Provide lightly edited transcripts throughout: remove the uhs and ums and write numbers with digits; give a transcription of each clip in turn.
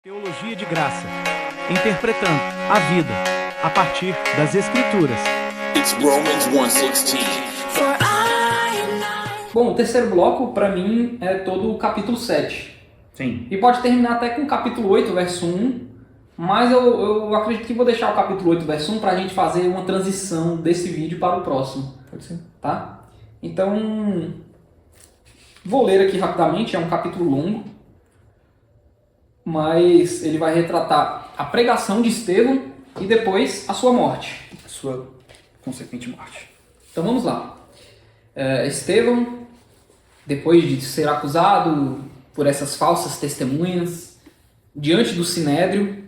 Teologia de Graça, interpretando a vida a partir das Escrituras. It's Romans 1:16. Bom, o terceiro bloco, para mim, é todo o capítulo 7. Sim. E pode terminar até com o capítulo 8, verso 1, mas eu acredito que vou deixar o capítulo 8, verso 1, para a gente fazer uma transição desse vídeo para o próximo. Pode ser. Tá? Então, vou ler aqui rapidamente, é um capítulo longo, mas ele vai retratar a pregação de Estevão e depois a sua morte. A sua consequente morte. Então vamos lá. Estevão, depois de ser acusado por essas falsas testemunhas, diante do Sinédrio,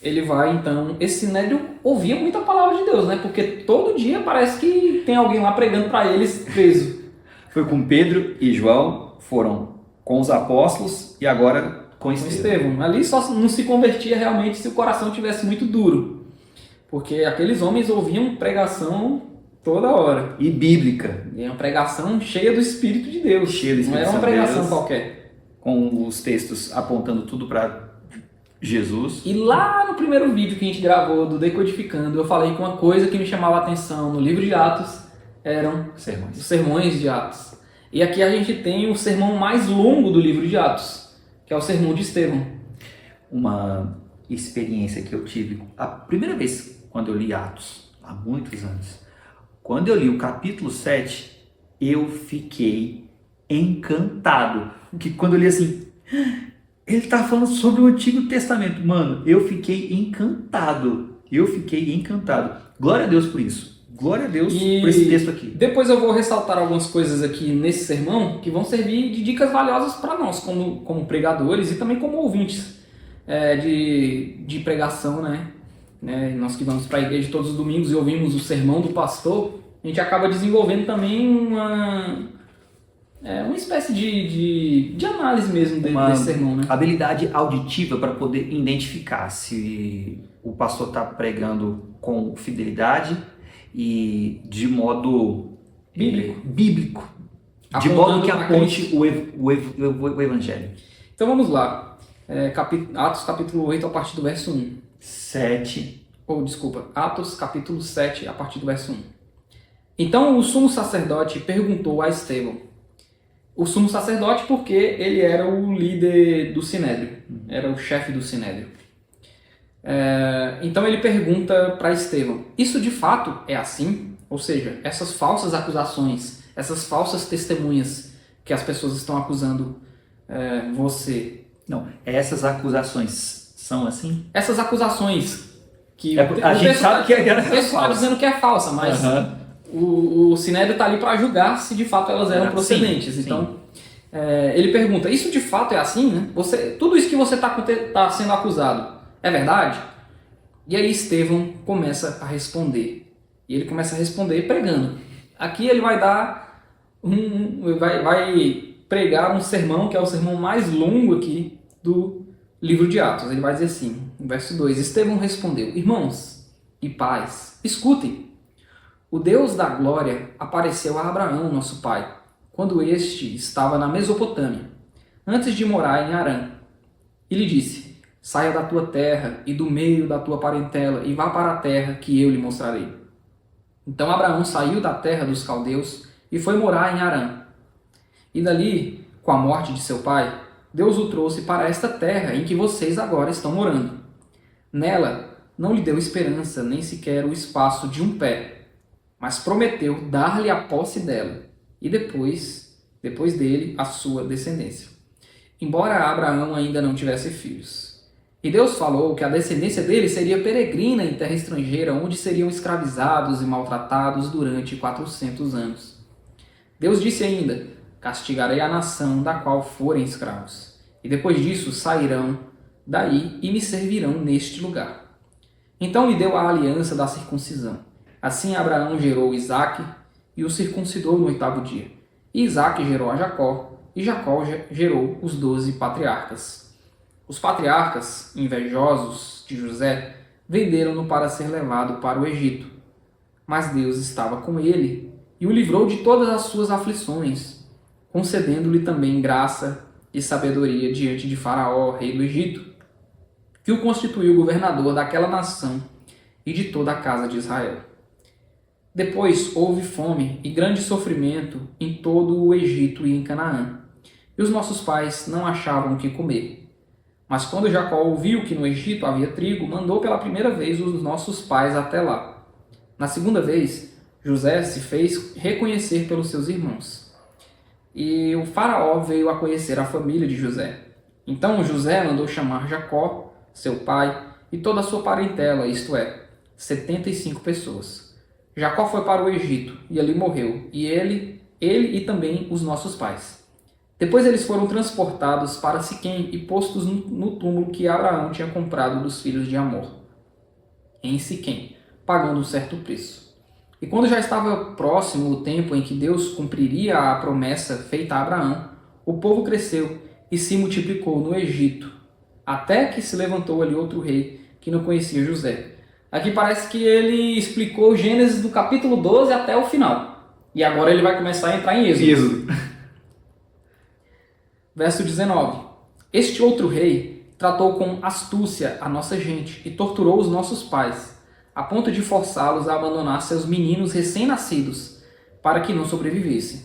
ele vai então... Esse Sinédrio ouvia muita palavra de Deus, né? Porque todo dia parece que tem alguém lá pregando para eles preso. Foi com Pedro e João, foram com os apóstolos e agora com Estevão. Ali só não se convertia realmente se o coração tivesse muito duro. Porque aqueles homens ouviam pregação toda hora. E bíblica. E é uma pregação cheia do Espírito de Deus. Cheia do Espírito não era uma Santo de pregação Deus. qualquer. Com os textos apontando tudo para Jesus. E lá no primeiro vídeo que a gente gravou do Decodificando, eu falei que uma coisa que me chamava a atenção no livro de Atos eram os Sermões. sermões de Atos. E aqui a gente tem o sermão mais longo do livro de Atos, que é o sermão de Estevão. Uma experiência que eu tive a primeira vez quando eu li Atos, há muitos anos. Quando eu li o capítulo 7, eu fiquei encantado. Porque quando eu li assim, ele está falando sobre o Antigo Testamento. Mano, eu fiquei encantado. Glória a Deus por isso. Glória a Deus por esse texto aqui. Depois eu vou ressaltar algumas coisas aqui nesse sermão que vão servir de dicas valiosas para nós, como pregadores e também como ouvintes de pregação, né? Nós que vamos para a igreja todos os domingos e ouvimos o sermão do pastor, a gente acaba desenvolvendo também uma espécie de análise mesmo desse sermão, né? Habilidade auditiva para poder identificar se o pastor está pregando com fidelidade e de modo bíblico, de modo que aponte o evangelho. Então vamos lá. Atos capítulo 8 a partir do verso 1. 7. Atos capítulo 7 a partir do verso 1. Então o sumo sacerdote perguntou a Estevão. O sumo sacerdote porque ele era o líder do Sinédrio, era o chefe do Sinédrio. Então ele pergunta para Estevão, isso de fato é assim? Ou seja, essas falsas acusações, essas falsas testemunhas que as pessoas estão acusando você. Não, essas acusações são assim? Essas acusações que a gente sabe que é falsa. Está dizendo que é falsa, mas o Sinédrio está ali para julgar se de fato elas eram procedentes. Sim. Então ele pergunta, isso de fato é assim? Né? Tudo isso que você está sendo acusado é verdade? E aí Estevão começa a responder. E ele começa a responder pregando. Aqui ele vai dar vai pregar um sermão que é o sermão mais longo aqui do livro de Atos. Ele vai dizer assim, no verso 2, Estevão respondeu, irmãos e pais, escutem. O Deus da glória apareceu a Abraão, nosso pai, quando este estava na Mesopotâmia, antes de morar em Harã. E lhe disse, saia da tua terra e do meio da tua parentela e vá para a terra que eu lhe mostrarei. Então Abraão saiu da terra dos caldeus e foi morar em Harã. E dali, com a morte de seu pai, Deus o trouxe para esta terra em que vocês agora estão morando. Nela não lhe deu esperança, nem sequer o espaço de um pé, mas prometeu dar-lhe a posse dela, e depois dele, a sua descendência. Embora Abraão ainda não tivesse filhos. E Deus falou que a descendência dele seria peregrina em terra estrangeira, onde seriam escravizados e maltratados durante 400 anos. Deus disse ainda, castigarei a nação da qual forem escravos, e depois disso sairão daí e me servirão neste lugar. Então lhe deu a aliança da circuncisão. Assim Abraão gerou Isaque e o circuncidou no 8º dia. E Isaque gerou a Jacó, e Jacó gerou os 12 patriarcas. Os patriarcas, invejosos de José, venderam-no para ser levado para o Egito. Mas Deus estava com ele e o livrou de todas as suas aflições, concedendo-lhe também graça e sabedoria diante de Faraó, rei do Egito, que o constituiu governador daquela nação e de toda a casa de Israel. Depois houve fome e grande sofrimento em todo o Egito e em Canaã, e os nossos pais não achavam o que comer. Mas quando Jacó ouviu que no Egito havia trigo, mandou pela primeira vez os nossos pais até lá. Na segunda vez, José se fez reconhecer pelos seus irmãos. E o faraó veio a conhecer a família de José. Então José mandou chamar Jacó, seu pai, e toda a sua parentela, isto é, 75 pessoas. Jacó foi para o Egito e ali morreu, e ele e também os nossos pais. Depois eles foram transportados para Siquém e postos no túmulo que Abraão tinha comprado dos filhos de Amor, em Siquém, pagando um certo preço. E quando já estava próximo o tempo em que Deus cumpriria a promessa feita a Abraão, o povo cresceu e se multiplicou no Egito, até que se levantou ali outro rei que não conhecia José. Aqui parece que ele explicou Gênesis do capítulo 12 até o final. E agora ele vai começar a entrar em Êxodo. Verso 19. Este outro rei tratou com astúcia a nossa gente e torturou os nossos pais, a ponto de forçá-los a abandonar seus meninos recém-nascidos, para que não sobrevivessem.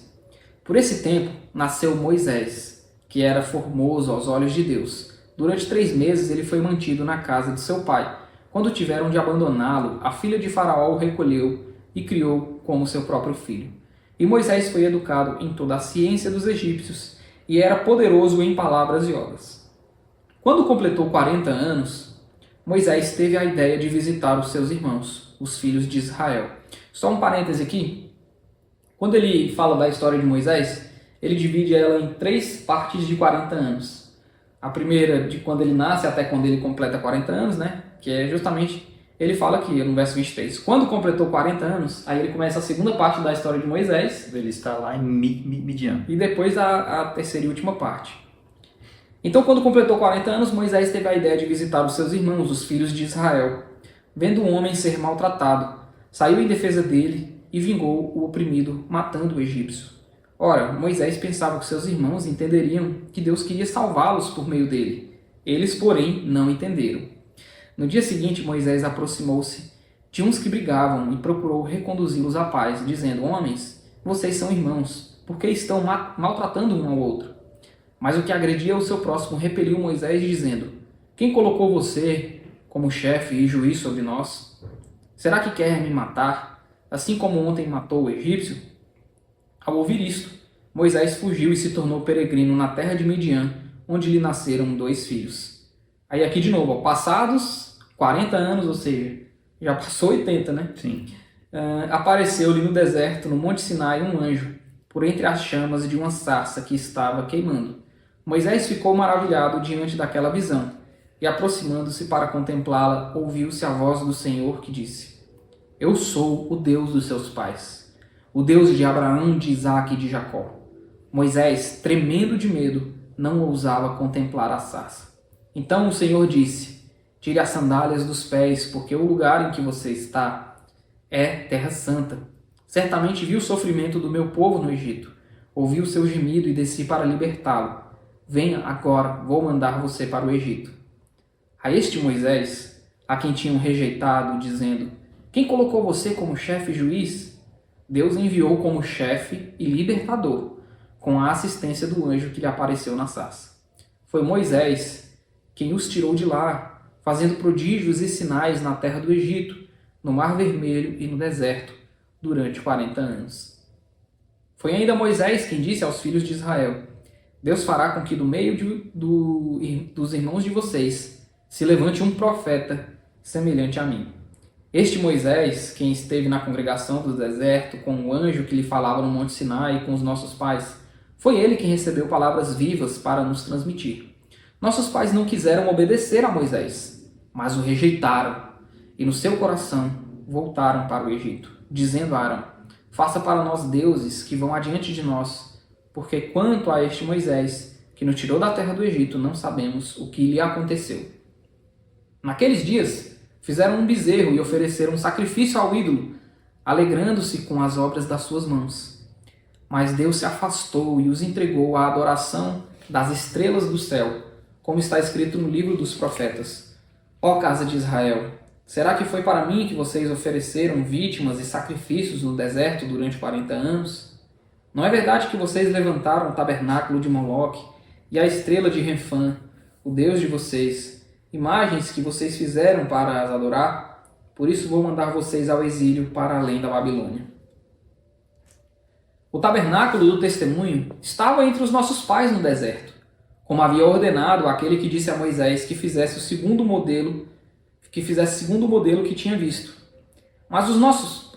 Por esse tempo nasceu Moisés, que era formoso aos olhos de Deus. Durante 3 meses ele foi mantido na casa de seu pai. Quando tiveram de abandoná-lo, a filha de Faraó o recolheu e criou como seu próprio filho. E Moisés foi educado em toda a ciência dos egípcios e era poderoso em palavras e obras. Quando completou 40 anos, Moisés teve a ideia de visitar os seus irmãos, os filhos de Israel. Só um parêntese aqui. Quando ele fala da história de Moisés, ele divide ela em 3 partes de 40 anos. A primeira de quando ele nasce até quando ele completa 40 anos, né? Que é justamente, ele fala aqui no verso 23, quando completou 40 anos, aí ele começa a segunda parte da história de Moisés. Ele está lá em Midian. E depois a terceira e última parte. Então, quando completou 40 anos, Moisés teve a ideia de visitar os seus irmãos, os filhos de Israel. Vendo um homem ser maltratado, saiu em defesa dele e vingou o oprimido, matando o egípcio. Ora, Moisés pensava que seus irmãos entenderiam que Deus queria salvá-los por meio dele. Eles, porém, não entenderam. No dia seguinte, Moisés aproximou-se de uns que brigavam e procurou reconduzi-los à paz, dizendo: Homens, vocês são irmãos, por que estão maltratando um ao outro? Mas o que agredia o seu próximo repeliu Moisés, dizendo: Quem colocou você como chefe e juiz sobre nós? Será que quer me matar, assim como ontem matou o egípcio? Ao ouvir isto, Moisés fugiu e se tornou peregrino na terra de Midian, onde lhe nasceram 2 filhos. Aí aqui de novo, passados 40 anos, ou seja, já passou 80, né? Sim. Apareceu-lhe no deserto, no Monte Sinai, um anjo, por entre as chamas de uma sarça que estava queimando. Moisés ficou maravilhado diante daquela visão, e aproximando-se para contemplá-la, ouviu-se a voz do Senhor que disse: Eu sou o Deus dos seus pais, o Deus de Abraão, de Isaque e de Jacó. Moisés, tremendo de medo, não ousava contemplar a sarça. Então o Senhor disse: Tire as sandálias dos pés, porque o lugar em que você está é terra santa. Certamente vi o sofrimento do meu povo no Egito, ouvi o seu gemido e desci para libertá-lo. Venha agora, vou mandar você para o Egito. A este Moisés, a quem tinham rejeitado, dizendo: Quem colocou você como chefe e juiz? Deus enviou como chefe e libertador, com a assistência do anjo que lhe apareceu na sarça. Foi Moisés quem os tirou de lá, fazendo prodígios e sinais na terra do Egito, no Mar Vermelho e no deserto, durante 40 anos. Foi ainda Moisés quem disse aos filhos de Israel: Deus fará com que do meio dos irmãos de vocês se levante um profeta semelhante a mim. Este Moisés, quem esteve na congregação do deserto, com o anjo que lhe falava no Monte Sinai e com os nossos pais, foi ele quem recebeu palavras vivas para nos transmitir. Nossos pais não quiseram obedecer a Moisés, mas o rejeitaram, e no seu coração voltaram para o Egito, dizendo a Arão: Faça para nós deuses que vão adiante de nós, porque quanto a este Moisés, que nos tirou da terra do Egito, não sabemos o que lhe aconteceu. Naqueles dias, fizeram um bezerro e ofereceram um sacrifício ao ídolo, alegrando-se com as obras das suas mãos. Mas Deus se afastou e os entregou à adoração das estrelas do céu, como está escrito no livro dos profetas: Ó casa de Israel, será que foi para mim que vocês ofereceram vítimas e sacrifícios no deserto durante 40 anos? Não é verdade que vocês levantaram o tabernáculo de Moloque e a estrela de Renfã, o Deus de vocês, imagens que vocês fizeram para as adorar? Por isso vou mandar vocês ao exílio para além da Babilônia. O tabernáculo do testemunho estava entre os nossos pais no deserto, como havia ordenado aquele que disse a Moisés que fizesse o segundo modelo que tinha visto. Mas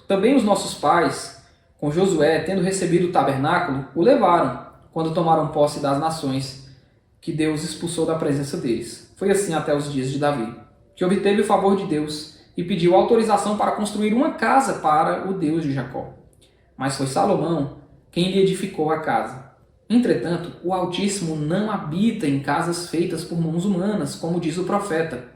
também os nossos pais, com Josué tendo recebido o tabernáculo, o levaram quando tomaram posse das nações que Deus expulsou da presença deles. Foi assim até os dias de Davi, que obteve o favor de Deus e pediu autorização para construir uma casa para o Deus de Jacó. Mas foi Salomão quem lhe edificou a casa. Entretanto, o Altíssimo não habita em casas feitas por mãos humanas, como diz o profeta.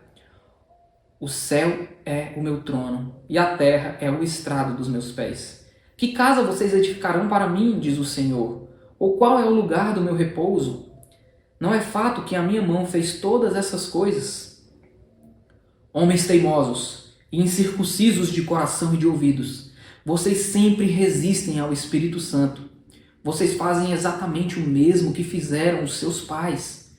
O céu é o meu trono, e a terra é o estrado dos meus pés. Que casa vocês edificarão para mim, diz o Senhor? Ou qual é o lugar do meu repouso? Não é fato que a minha mão fez todas essas coisas? Homens teimosos e incircuncisos de coração e de ouvidos, vocês sempre resistem ao Espírito Santo. Vocês fazem exatamente o mesmo que fizeram os seus pais.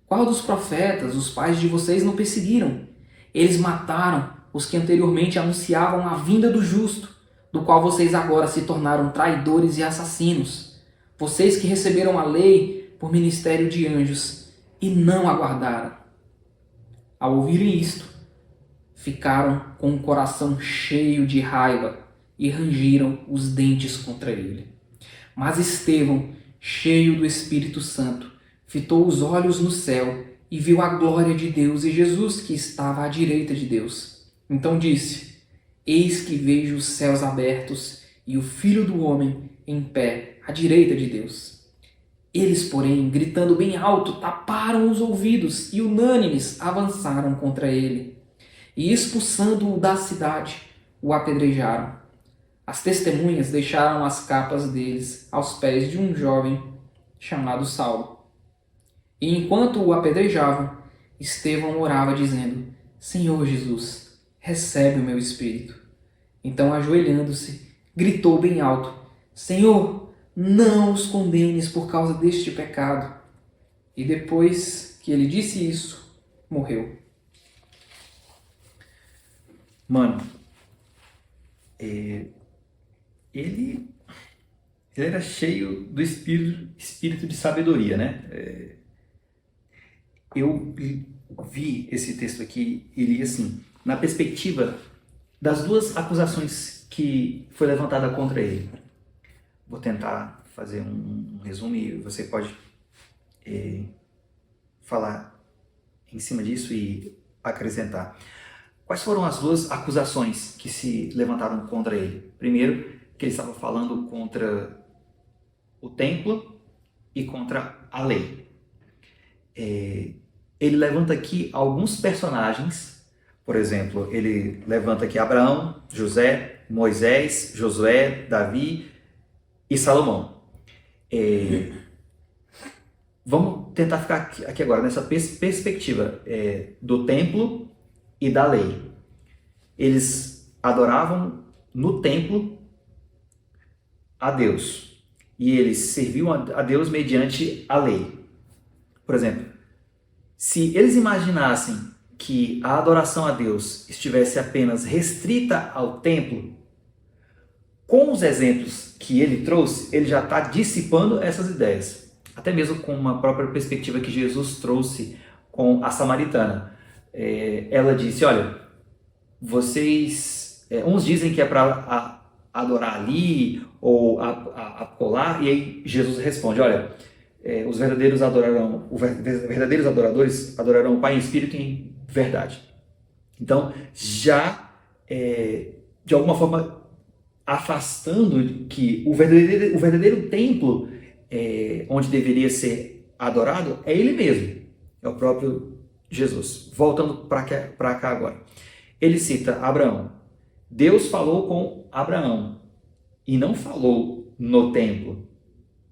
Qual dos profetas os pais de vocês não perseguiram? Eles mataram os que anteriormente anunciavam a vinda do justo, do qual vocês agora se tornaram traidores e assassinos. Vocês que receberam a lei por ministério de anjos e não aguardaram. Ao ouvirem isto, ficaram com o coração cheio de raiva e rangiram os dentes contra ele. Mas Estevão, cheio do Espírito Santo, fitou os olhos no céu e viu a glória de Deus e Jesus que estava à direita de Deus. Então disse: Eis que vejo os céus abertos e o Filho do Homem em pé à direita de Deus. Eles, porém, gritando bem alto, taparam os ouvidos e unânimes avançaram contra ele. E expulsando-o da cidade, o apedrejaram. As testemunhas deixaram as capas deles aos pés de um jovem chamado Saulo. E enquanto o apedrejavam, Estevão orava dizendo: Senhor Jesus, recebe o meu espírito. Então, ajoelhando-se, gritou bem alto: Senhor, não os condenes por causa deste pecado. E depois que ele disse isso, morreu. Mano, ele era cheio do espírito de sabedoria, né? Eu vi esse texto aqui e li assim, na perspectiva das duas acusações que foi levantada contra ele. Vou tentar fazer um resumo e você pode falar em cima disso e acrescentar. Quais foram as duas acusações que se levantaram contra ele? Primeiro, que ele estava falando contra o templo e contra a lei. Ele levanta aqui alguns personagens, por exemplo, ele levanta aqui Abraão, José, Moisés, Josué, Davi e Salomão. Vamos tentar ficar aqui agora nessa perspectiva do templo e da lei. Eles adoravam no templo a Deus e eles serviam a Deus mediante a lei. Por exemplo, se eles imaginassem que a adoração a Deus estivesse apenas restrita ao templo, com os exemplos que ele trouxe, ele já está dissipando essas ideias. Até mesmo com uma própria perspectiva que Jesus trouxe com a samaritana. Ela disse, olha, vocês, uns dizem que é para adorar ali ou acolá, e aí Jesus responde, olha, os verdadeiros adoradores adorarão o Pai em espírito e em verdade. Então, já de alguma forma afastando que o verdadeiro templo onde deveria ser adorado é ele mesmo, é o próprio Jesus. Voltando para cá agora. Ele cita Abraão. Deus falou com Abraão e não falou no templo,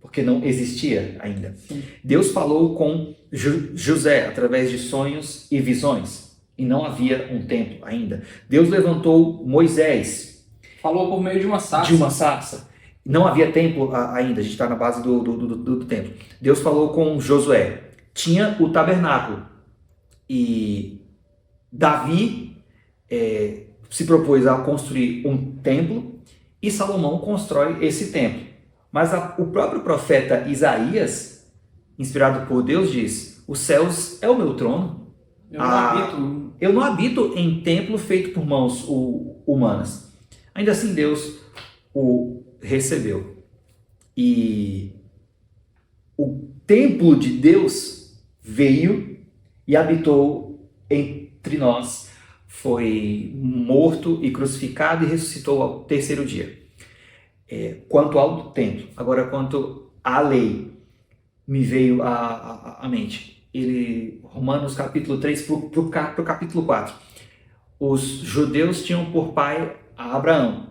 porque não existia ainda. Sim. Deus falou com José através de sonhos e visões. e não havia um templo ainda. Deus levantou Moisés Falou por meio de uma sarça. de uma sarça. Não havia templo ainda, a gente está na base do templo. Deus falou com Josué. Tinha o tabernáculo. E Davi se propôs a construir um templo e Salomão constrói esse templo. Mas o próprio profeta Isaías, inspirado por Deus, diz: os céus é o meu trono. Eu não habito em templo feito por mãos humanas. Ainda assim, Deus o recebeu. E o templo de Deus veio e habitou entre nós. Foi morto e crucificado e ressuscitou ao terceiro dia. Quanto ao templo. Agora, quanto à lei, me veio à mente. Romanos capítulo 3 para o capítulo 4. Os judeus tinham por pai a Abraão.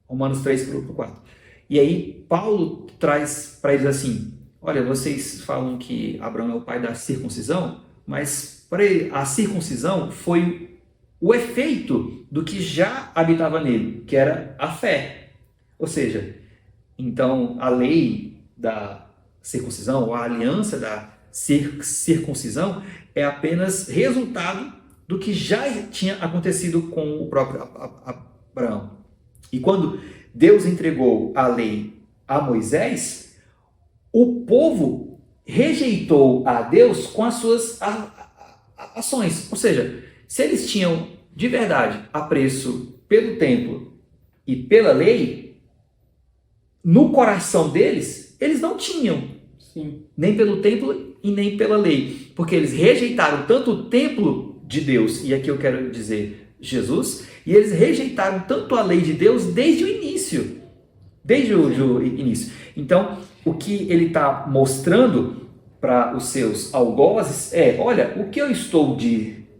Romanos 3 para o 4. E aí Paulo traz para eles assim: olha, vocês falam que Abraão é o pai da circuncisão, mas para ele a circuncisão foi o efeito do que já habitava nele, que era a fé. Ou seja, então a lei da circuncisão, ou a aliança da circuncisão, é apenas resultado do que já tinha acontecido com o próprio Abraão. E quando Deus entregou a lei a Moisés, o povo rejeitou a Deus com as suas ações. Ou seja, se eles tinham de verdade apreço pelo templo e pela lei, no coração deles, eles não tinham. Sim. Nem pelo templo e nem pela lei. Porque eles rejeitaram tanto o templo de Deus, e aqui eu quero dizer Jesus, e eles rejeitaram tanto a lei de Deus desde o início. Desde o início. Então, o que ele está mostrando para os seus algozes é: olha, o que eu estou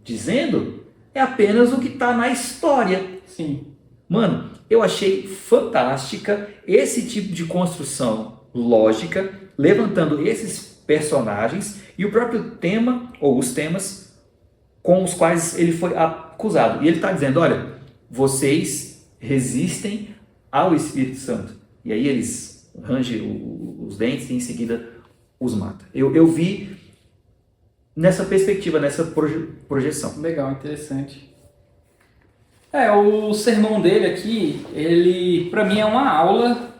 dizendo é apenas o que está na história. Sim. Mano, eu achei fantástica esse tipo de construção lógica, levantando esses personagens e o próprio tema, ou os temas, com os quais ele foi acusado. E ele está dizendo: olha, vocês resistem ao Espírito Santo. E aí eles rangem os dentes e em seguida os mata. Eu vi nessa perspectiva, nessa projeção. Legal, interessante. O sermão dele aqui, ele, para mim, é uma aula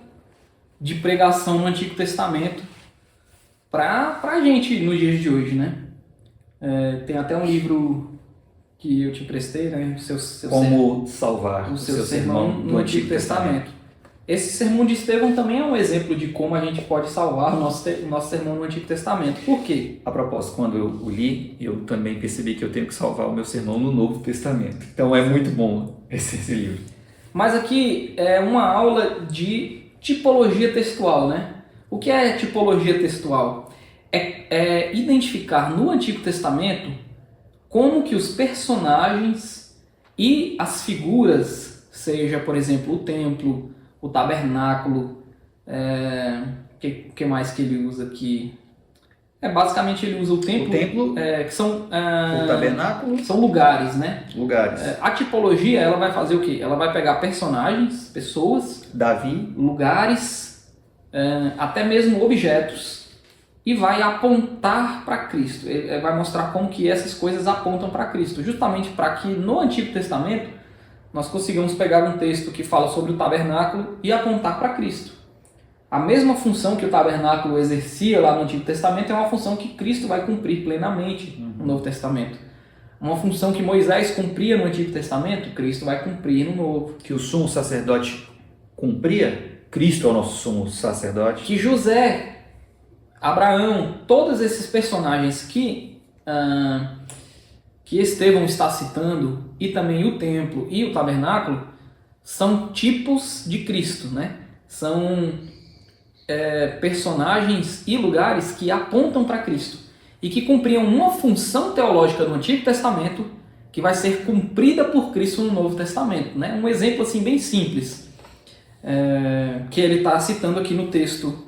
de pregação no Antigo Testamento para a gente nos dias de hoje, né? Tem até um livro que eu te emprestei, né? Como salvar o seu sermão no Antigo Testamento. Esse sermão de Estevão também é um exemplo de como a gente pode salvar o nosso sermão no Antigo Testamento. Por quê? A propósito, quando eu o li, eu também percebi que eu tenho que salvar o meu sermão no Novo Testamento. Então é muito bom esse livro. Mas aqui é uma aula de tipologia textual, né? O que é tipologia textual? É identificar no Antigo Testamento como que os personagens e as figuras, seja, por exemplo, o templo, o tabernáculo, que mais que ele usa aqui? Basicamente ele usa o templo, que são o tabernáculo, são lugares, né? Lugares. A tipologia, ela vai fazer o quê? Ela vai pegar personagens, pessoas, Davi, lugares, até mesmo objetos, e vai apontar para Cristo. Ele vai mostrar como que essas coisas apontam para Cristo, justamente para que no Antigo Testamento nós consigamos pegar um texto que fala sobre o tabernáculo e apontar para Cristo. A mesma função que o tabernáculo exercia lá no Antigo Testamento é uma função que Cristo vai cumprir plenamente no Novo Testamento. Uma função que Moisés cumpria no Antigo Testamento, Cristo vai cumprir no Novo. Que o sumo sacerdote cumpria, Cristo é o nosso sumo sacerdote. Que José, Abraão, todos esses personagens que Estevão está citando, e também o templo e o tabernáculo, são tipos de Cristo, né? São personagens e lugares que apontam para Cristo e que cumpriam uma função teológica no Antigo Testamento que vai ser cumprida por Cristo no Novo Testamento, né? Um exemplo assim bem simples que ele está citando aqui no texto: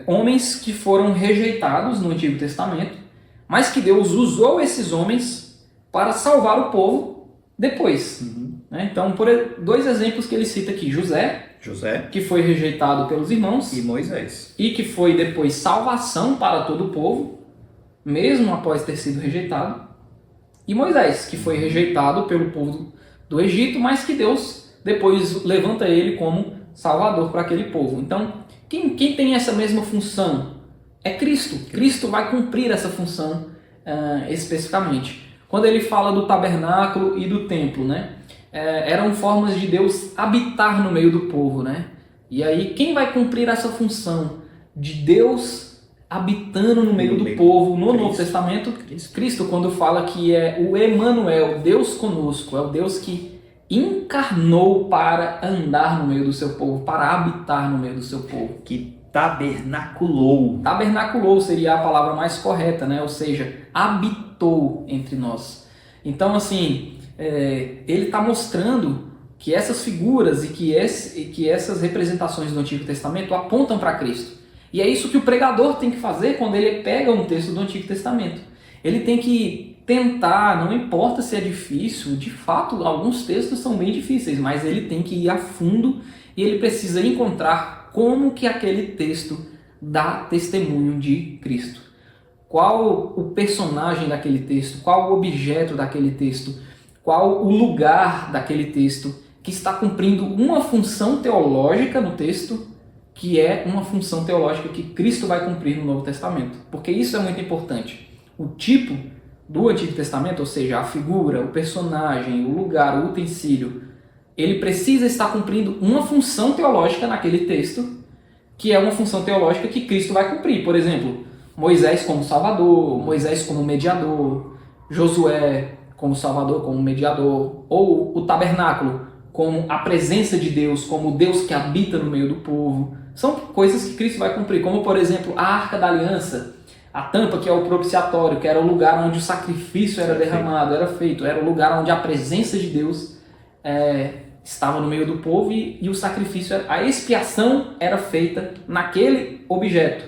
homens que foram rejeitados no Antigo Testamento, mas que Deus usou esses homens para salvar o povo depois. Né? Então, por dois exemplos que ele cita aqui. José, que foi rejeitado pelos irmãos, e Moisés, e que foi depois salvação para todo o povo, mesmo após ter sido rejeitado. E Moisés, que foi rejeitado pelo povo do Egito, mas que Deus depois levanta ele como salvador para aquele povo. Então, quem tem essa mesma função é Cristo. Cristo vai cumprir essa função especificamente. Quando ele fala do tabernáculo e do templo, né? Eram formas de Deus habitar no meio do povo, né? E aí, quem vai cumprir essa função de Deus habitando no meio do povo no Novo Testamento? Cristo, quando fala que é o Emanuel, Deus conosco, é o Deus que encarnou para andar no meio do seu povo, para habitar no meio do seu povo. Que tabernaculou. Tabernaculou seria a palavra mais correta, né? Ou seja, habitou entre nós. Então, assim, ele está mostrando que essas figuras e que essas representações do Antigo Testamento apontam para Cristo. E é isso que o pregador tem que fazer quando ele pega um texto do Antigo Testamento. Ele tem que tentar, não importa se é difícil, de fato, alguns textos são bem difíceis, mas ele tem que ir a fundo e ele precisa encontrar como que aquele texto dá testemunho de Cristo. Qual o personagem daquele texto, qual o objeto daquele texto, qual o lugar daquele texto que está cumprindo uma função teológica no texto, que é uma função teológica que Cristo vai cumprir no Novo Testamento. Porque isso é muito importante. O tipo do Antigo Testamento, ou seja, a figura, o personagem, o lugar, o utensílio, ele precisa estar cumprindo uma função teológica naquele texto, que é uma função teológica que Cristo vai cumprir. Por exemplo, Moisés como Salvador, Moisés como mediador, Josué como Salvador, como mediador, ou o tabernáculo como a presença de Deus, como Deus que habita no meio do povo. São coisas que Cristo vai cumprir, como por exemplo a Arca da Aliança, a tampa que é o propiciatório, que era o lugar onde o sacrifício era derramado, era feito, era o lugar onde a presença de Deus estava no meio do povo e o sacrifício, a expiação era feita naquele objeto.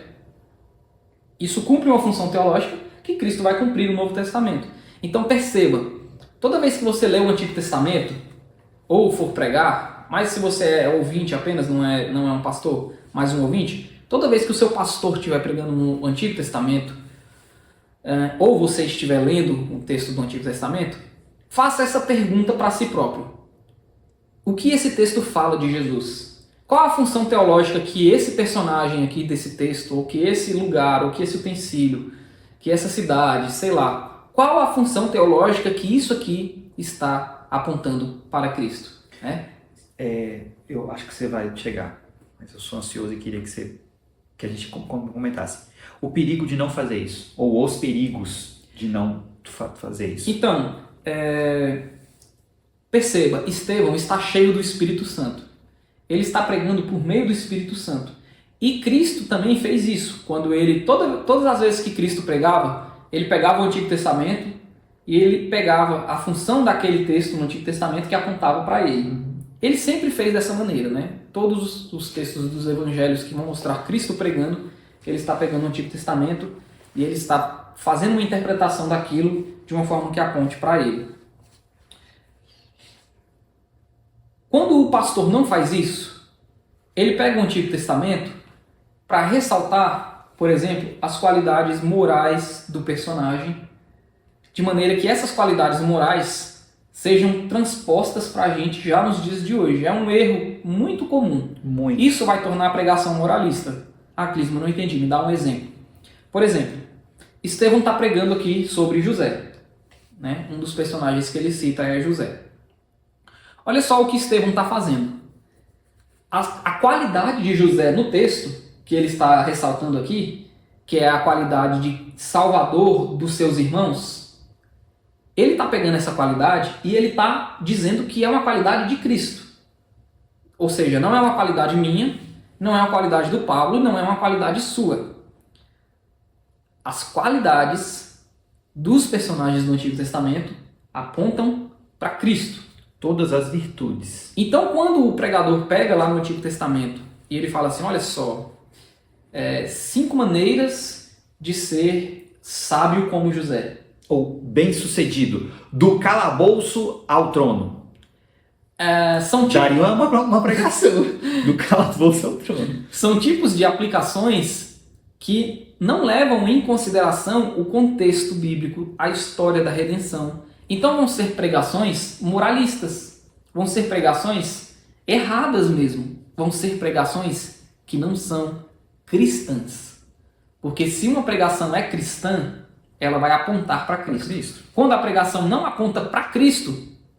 Isso cumpre uma função teológica que Cristo vai cumprir no Novo Testamento. Então perceba, toda vez que você lê o Antigo Testamento, ou for pregar, mas se você é ouvinte apenas, não é um pastor, mas um ouvinte, toda vez que o seu pastor estiver pregando no Antigo Testamento, ou você estiver lendo um texto do Antigo Testamento, faça essa pergunta para si próprio. O que esse texto fala de Jesus? Qual a função teológica que esse personagem aqui desse texto, ou que esse lugar, ou que esse utensílio, que essa cidade, sei lá, qual a função teológica que isso aqui está apontando para Cristo? Eu acho que você vai chegar, mas eu sou ansioso e queria que a gente comentasse. O perigo de não fazer isso, ou os perigos de não fazer isso. Então, perceba, Estevão está cheio do Espírito Santo. Ele está pregando por meio do Espírito Santo. E Cristo também fez isso. Quando ele, todas as vezes que Cristo pregava, ele pegava o Antigo Testamento e ele pegava a função daquele texto no Antigo Testamento que apontava para ele. Ele sempre fez dessa maneira, né? Todos os textos dos evangelhos que vão mostrar Cristo pregando, ele está pegando o Antigo Testamento e ele está fazendo uma interpretação daquilo de uma forma que aponte para ele. Quando o pastor não faz isso, ele pega o Antigo Testamento para ressaltar, por exemplo, as qualidades morais do personagem, de maneira que essas qualidades morais sejam transpostas para a gente já nos dias de hoje. É um erro muito comum. Muito. Isso vai tornar a pregação moralista. Ah, Clisma, não entendi. Me dá um exemplo. Por exemplo, Estevão está pregando aqui sobre José. Né? Um dos personagens que ele cita é José. Olha só o que Estevão está fazendo. A qualidade de José no texto, que ele está ressaltando aqui, que é a qualidade de salvador dos seus irmãos, ele está pegando essa qualidade e ele está dizendo que é uma qualidade de Cristo. Ou seja, não é uma qualidade minha, não é uma qualidade do Pablo, não é uma qualidade sua. As qualidades dos personagens do Antigo Testamento apontam para Cristo. Todas as virtudes. Então, quando o pregador pega lá no Antigo Testamento e ele fala assim, olha só, 5 maneiras de ser sábio como José. ou bem-sucedido, do calabouço ao trono. São Daria uma pregação, do calabouço ao trono. São tipos de aplicações que não levam em consideração o contexto bíblico, a história da redenção. Então vão ser pregações moralistas, vão ser pregações erradas mesmo, vão ser pregações que não são cristãs. Porque se uma pregação é cristã, ela vai apontar para Cristo. Quando a pregação não aponta para Cristo,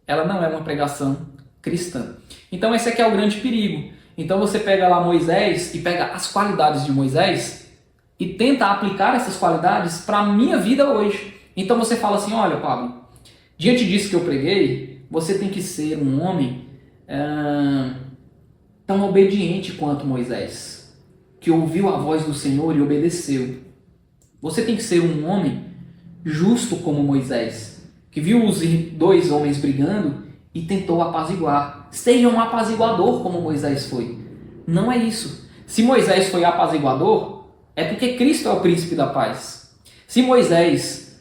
ela não é uma pregação cristã. Então esse aqui é o grande perigo. Então você pega lá Moisés e pega as qualidades de Moisés e tenta aplicar essas qualidades para a minha vida hoje. Então você fala assim, olha Pablo, diante disso que eu preguei, você tem que ser um homem tão obediente quanto Moisés, que ouviu a voz do Senhor e obedeceu. Você tem que ser um homem justo como Moisés, que viu os dois homens brigando e tentou apaziguar. Seja um apaziguador como Moisés foi. Não é isso. Se Moisés foi apaziguador, é porque Cristo é o príncipe da paz. Se Moisés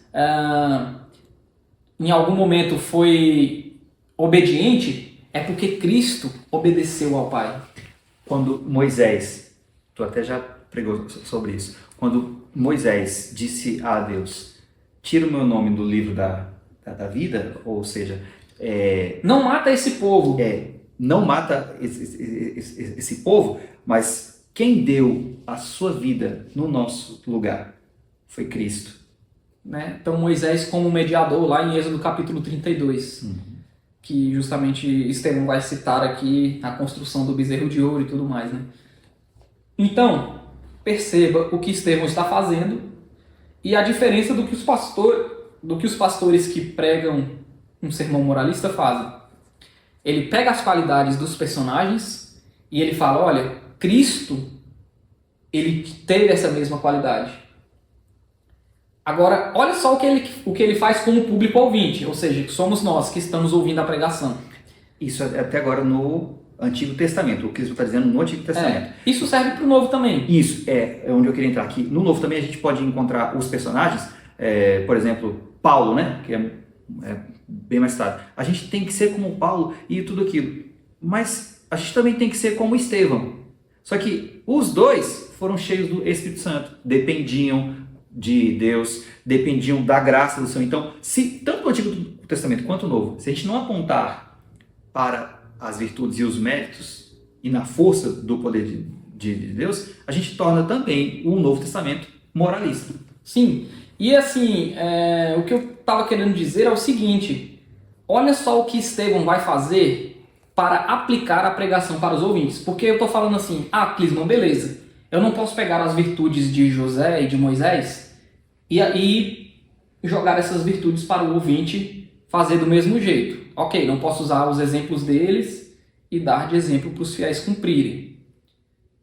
em algum momento foi obediente, é porque Cristo obedeceu ao Pai. Quando Moisés, tu até já pregou sobre isso, quando Moisés disse a Deus, tira o meu nome do livro da vida, ou seja, não mata esse povo. Não mata esse povo, mas quem deu a sua vida no nosso lugar foi Cristo. Né? Então Moisés como mediador, lá em Êxodo capítulo 32, que justamente Estevão vai citar aqui a construção do bezerro de ouro e tudo mais. Né? Então, perceba o que Estevão está fazendo e a diferença do que os pastores que pregam um sermão moralista fazem. Ele pega as qualidades dos personagens e ele fala, olha, Cristo, ele teve essa mesma qualidade. Agora, olha só o que ele faz com o público ouvinte, ou seja, que somos nós que estamos ouvindo a pregação. Isso até agora no Antigo Testamento, o que Cristo está dizendo no Antigo Testamento. Isso serve para o Novo também. Isso, é onde eu queria entrar aqui. No Novo também a gente pode encontrar os personagens, por exemplo, Paulo, né, que é bem mais tarde. A gente tem que ser como Paulo e tudo aquilo, mas a gente também tem que ser como Estevão. Só que os dois foram cheios do Espírito Santo, dependiam de Deus, dependiam da graça do Senhor. Então, se tanto o Antigo Testamento quanto o Novo, se a gente não apontar para as virtudes e os méritos e na força do poder de Deus, a gente torna também o Novo Testamento moralista. Sim, e assim, o que eu estava querendo dizer é o seguinte, olha só o que Estevão vai fazer para aplicar a pregação para os ouvintes, porque eu estou falando assim, Clisman, beleza, eu não posso pegar as virtudes de José e de Moisés e jogar essas virtudes para o ouvinte fazer do mesmo jeito. Ok, não posso usar os exemplos deles e dar de exemplo para os fiéis cumprirem.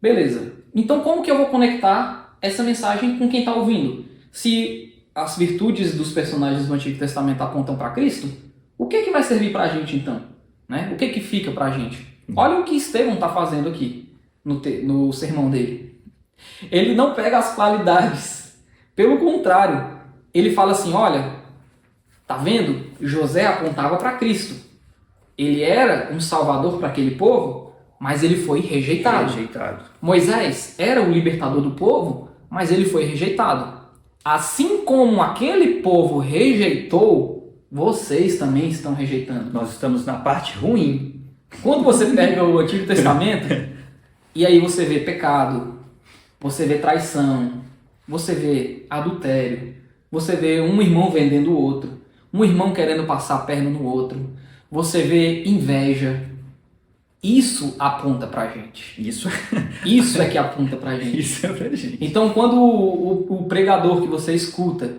Beleza. Então como que eu vou conectar essa mensagem com quem está ouvindo? Se as virtudes dos personagens do Antigo Testamento apontam para Cristo, o que vai servir para a gente então? Né? O que fica para a gente? Olha o que Estevão está fazendo aqui no sermão dele. Ele não pega as qualidades. Pelo contrário, ele fala assim, olha, tá vendo? José apontava para Cristo. Ele era um salvador para aquele povo, mas ele foi rejeitado. Moisés era o libertador do povo, mas ele foi rejeitado. Assim como aquele povo rejeitou, vocês também estão rejeitando. Nós estamos na parte ruim. Quando você pega o Antigo Testamento, e aí você vê pecado, você vê traição, você vê adultério, você vê um irmão vendendo o outro, um irmão querendo passar a perna no outro, você vê inveja. Isso aponta pra gente. Isso é que aponta pra gente. Isso é pra gente. Então, quando o pregador que você escuta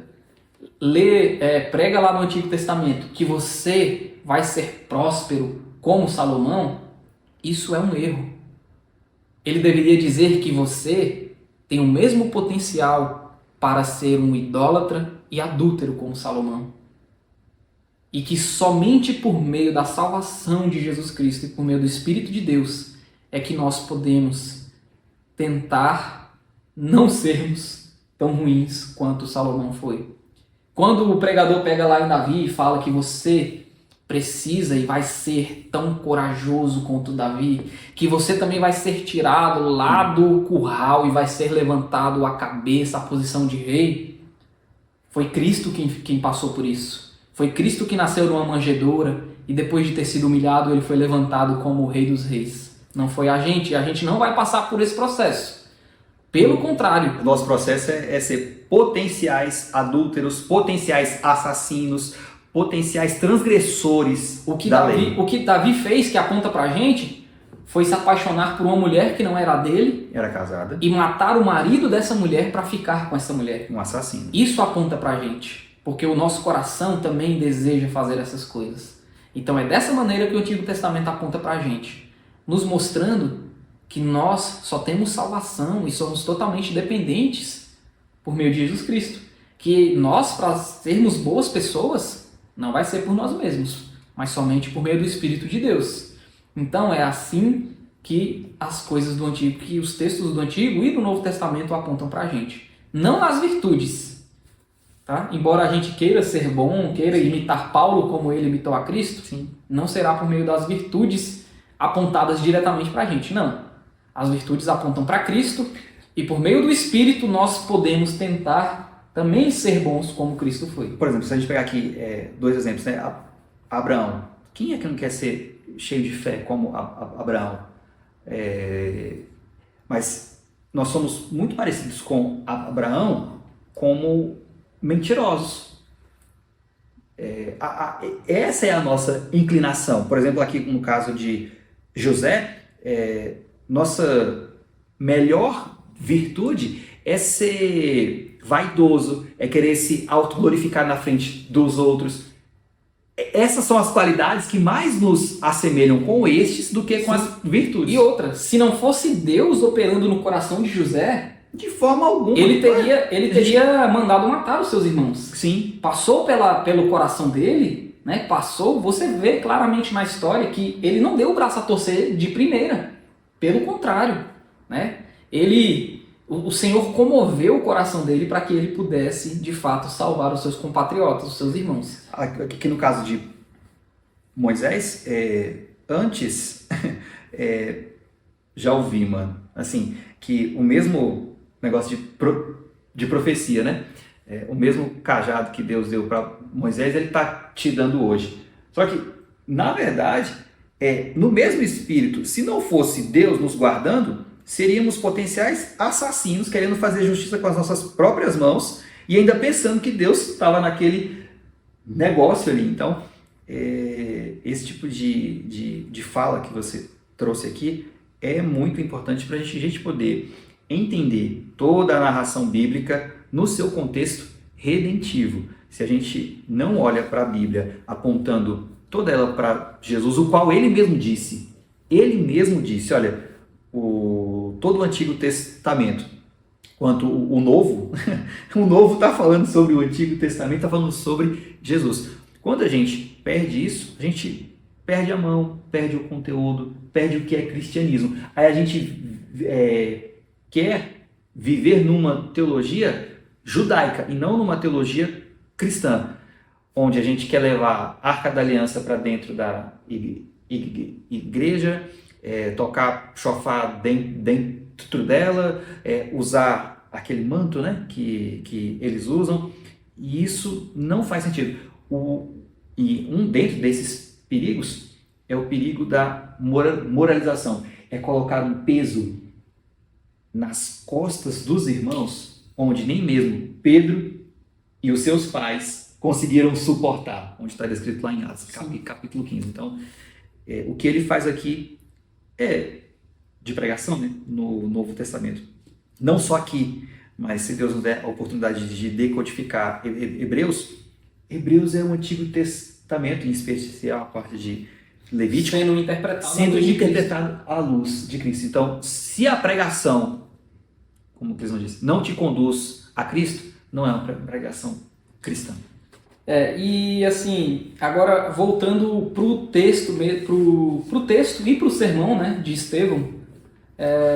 prega lá no Antigo Testamento que você vai ser próspero como Salomão, isso é um erro. Ele deveria dizer que você tem o mesmo potencial para ser um idólatra e adúltero como Salomão. E que somente por meio da salvação de Jesus Cristo e por meio do Espírito de Deus é que nós podemos tentar não sermos tão ruins quanto Salomão foi. Quando o pregador pega lá em Davi e fala que você precisa e vai ser tão corajoso quanto Davi, que você também vai ser tirado lá do curral e vai ser levantado a cabeça, a posição de rei, foi Cristo quem passou por isso. Foi Cristo que nasceu numa manjedoura e depois de ter sido humilhado, ele foi levantado como o Rei dos Reis. Não foi a gente não vai passar por esse processo. Pelo contrário. O nosso processo é ser potenciais adúlteros, potenciais assassinos, potenciais transgressores da lei. O que Davi fez, que aponta pra gente, foi se apaixonar por uma mulher que não era dele. Era casada. E matar o marido dessa mulher para ficar com essa mulher. Um assassino. Isso aponta pra gente. Porque o nosso coração também deseja fazer essas coisas. Então é dessa maneira que o Antigo Testamento aponta pra gente. Nos mostrando que nós só temos salvação e somos totalmente dependentes por meio de Jesus Cristo. Que nós, para sermos boas pessoas, não vai ser por nós mesmos, mas somente por meio do Espírito de Deus. Então é assim que as coisas do Antigo, que os textos do Antigo e do Novo Testamento apontam para a gente. Não nas virtudes. Tá? Embora a gente queira ser bom, queira imitar Paulo como ele imitou a Cristo, sim, não será por meio das virtudes apontadas diretamente para a gente, não. As virtudes apontam para Cristo e por meio do Espírito nós podemos tentar também ser bons como Cristo foi. Por exemplo, se a gente pegar aqui dois exemplos, né? Abraão. Quem é que não quer ser cheio de fé como Abraão? Mas nós somos muito parecidos com Abraão como mentirosos. Essa é a nossa inclinação. Por exemplo, aqui no caso de José, nossa melhor virtude é ser vaidoso, é querer se autoglorificar na frente dos outros. Essas são as qualidades que mais nos assemelham com estes do que com as virtudes. E outra, se não fosse Deus operando no coração de José, de forma alguma, ele teria mandado matar os seus irmãos. Sim. Passou pelo coração dele, né? Você vê claramente na história que ele não deu o braço a torcer de primeira. Pelo contrário, né? O Senhor comoveu o coração dele para que ele pudesse, de fato, salvar os seus compatriotas, os seus irmãos. Aqui no caso de Moisés, antes, já ouvi, mano, assim, que o mesmo negócio de profecia, né? O mesmo cajado que Deus deu para Moisés, ele está te dando hoje. Só que, na verdade, no mesmo espírito, se não fosse Deus nos guardando, seríamos potenciais assassinos querendo fazer justiça com as nossas próprias mãos e ainda pensando que Deus estava naquele negócio ali. Então, esse tipo de fala que você trouxe aqui é muito importante para a gente poder entender toda a narração bíblica no seu contexto redentivo. Se a gente não olha para a Bíblia apontando toda ela para Jesus, o qual ele mesmo disse, olha, todo o Antigo Testamento, quanto o Novo, o Novo está falando sobre o Antigo Testamento, está falando sobre Jesus. Quando a gente perde isso, a gente perde a mão, perde o conteúdo, perde o que é cristianismo. Aí a gente quer viver numa teologia judaica e não numa teologia cristã, onde a gente quer levar a Arca da Aliança para dentro da igreja, tocar chofar dentro dela, usar aquele manto, né, que eles usam, e isso não faz sentido. E dentro desses perigos é o perigo da moralização, é colocar um peso nas costas dos irmãos, onde nem mesmo Pedro e os seus pais conseguiram suportar, onde está descrito lá em Atos, capítulo 15. Então, o que ele faz aqui de pregação, né, no Novo Testamento. Não só aqui, mas se Deus nos der a oportunidade de decodificar Hebreus é o Antigo Testamento, em especial a parte de Levítico, sendo interpretado à luz de Cristo. Então, se a pregação, como Cristo disse, não te conduz a Cristo, não é uma pregação cristã. E assim, agora voltando para o texto e para o sermão, né, de Estevão,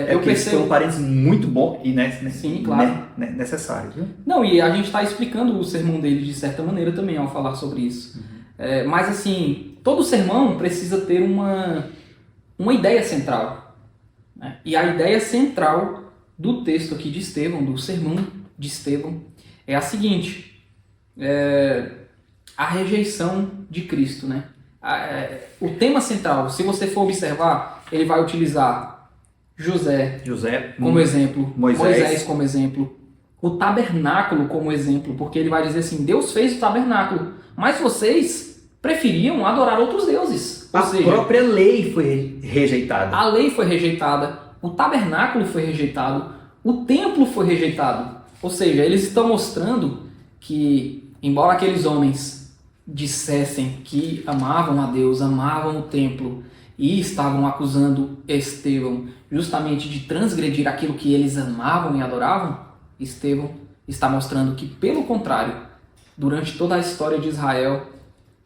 eu percebo um parênteses muito bom e Sim, claro. necessário. Viu? Não, e a gente está explicando o sermão dele de certa maneira também ao falar sobre isso. Mas assim, todo sermão precisa ter uma ideia central. Né? E a ideia central do texto aqui de Estevão, do sermão de Estevão, é a seguinte: a rejeição de Cristo. Né? O tema central, se você for observar, ele vai utilizar José como exemplo, Moisés como exemplo, o tabernáculo como exemplo, porque ele vai dizer assim: Deus fez o tabernáculo, mas vocês preferiam adorar outros deuses. Ou seja, própria lei foi rejeitada. A lei foi rejeitada, o tabernáculo foi rejeitado, o templo foi rejeitado. Ou seja, eles estão mostrando que, embora aqueles homens dissessem que amavam a Deus, amavam o templo, e estavam acusando Estevão justamente de transgredir aquilo que eles amavam e adoravam, Estevão está mostrando que, pelo contrário, durante toda a história de Israel,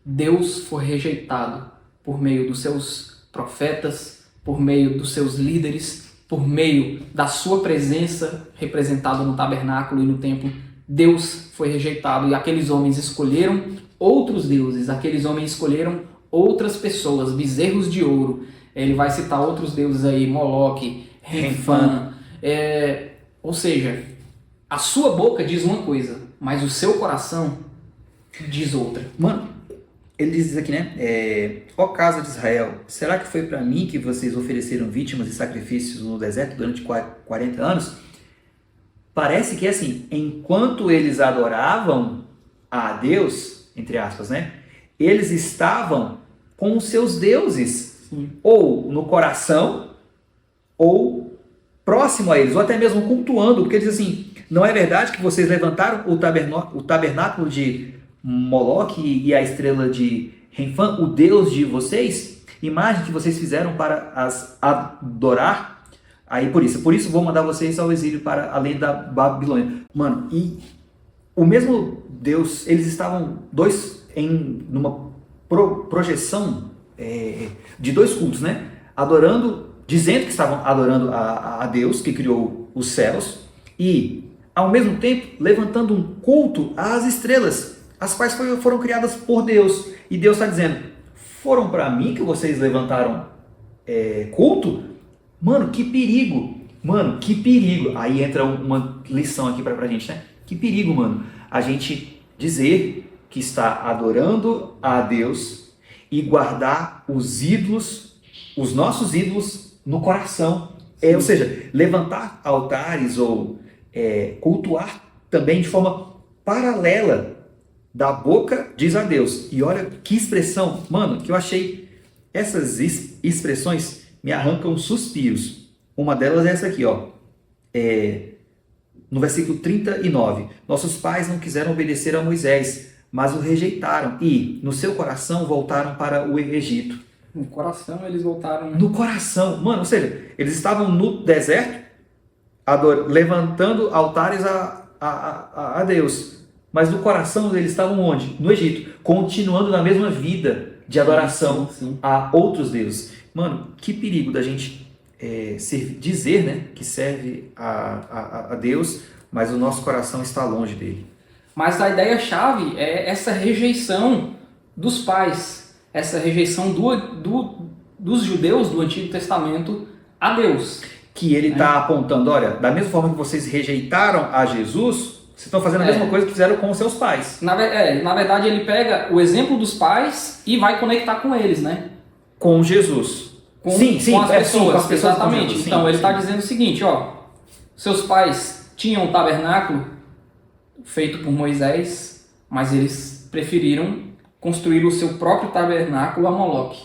Deus foi rejeitado por meio dos seus profetas, por meio dos seus líderes, por meio da sua presença representada no tabernáculo e no templo. Deus foi rejeitado e aqueles homens escolheram outros deuses, aqueles homens escolheram outras pessoas, bezerros de ouro. Ele vai citar outros deuses aí, Moloque, Renfã. Ou seja, a sua boca diz uma coisa, mas o seu coração diz outra. Mano, ele diz aqui, né? Ó casa de Israel, será que foi para mim que vocês ofereceram vítimas e sacrifícios no deserto durante 40 anos? Parece que assim, enquanto eles adoravam a Deus, entre aspas, né? Eles estavam com os seus deuses, sim, ou no coração, ou próximo a eles, ou até mesmo cultuando, porque diz assim: não é verdade que vocês levantaram o tabernáculo de Moloque e a estrela de Renfã, o deus de vocês? Imagem que vocês fizeram para as adorar? Aí por isso vou mandar vocês ao exílio para além da Babilônia. Mano, e o mesmo Deus, eles estavam numa projeção de dois cultos, né? Adorando, dizendo que estavam adorando a Deus que criou os céus e, ao mesmo tempo, levantando um culto às estrelas, as quais foram criadas por Deus. E Deus está dizendo: foram para mim que vocês levantaram culto? Mano, que perigo! Mano, que perigo! Aí entra uma lição aqui pra gente, né? Que perigo, mano, a gente dizer que está adorando a Deus e guardar os ídolos, os nossos ídolos no coração. Ou seja, levantar altares ou cultuar também de forma paralela. Da boca diz a Deus. E olha que expressão, mano, que eu achei. Essas expressões me arrancam suspiros. Uma delas é essa aqui, ó. No versículo 39. Nossos pais não quiseram obedecer a Moisés, mas o rejeitaram e, no seu coração, voltaram para o Egito. No coração eles voltaram... No coração. Mano, ou seja, eles estavam no deserto, levantando altares a Deus. Mas no coração eles estavam onde? No Egito. Continuando na mesma vida de adoração a outros deuses. Mano, que perigo da gente dizer, né, que serve a Deus, mas o nosso coração está longe dele. Mas a ideia-chave é essa rejeição dos pais, essa rejeição dos judeus do Antigo Testamento a Deus. Que ele está apontando: olha, da mesma forma que vocês rejeitaram a Jesus, vocês estão fazendo a mesma coisa que fizeram com os seus pais. Na verdade, ele pega o exemplo dos pais e vai conectar com eles, né? Com Jesus. Com as pessoas, com as pessoas, exatamente. Jesus, então, ele está dizendo o seguinte, ó: seus pais tinham um tabernáculo feito por Moisés, mas eles preferiram construir o seu próprio tabernáculo a Moloque.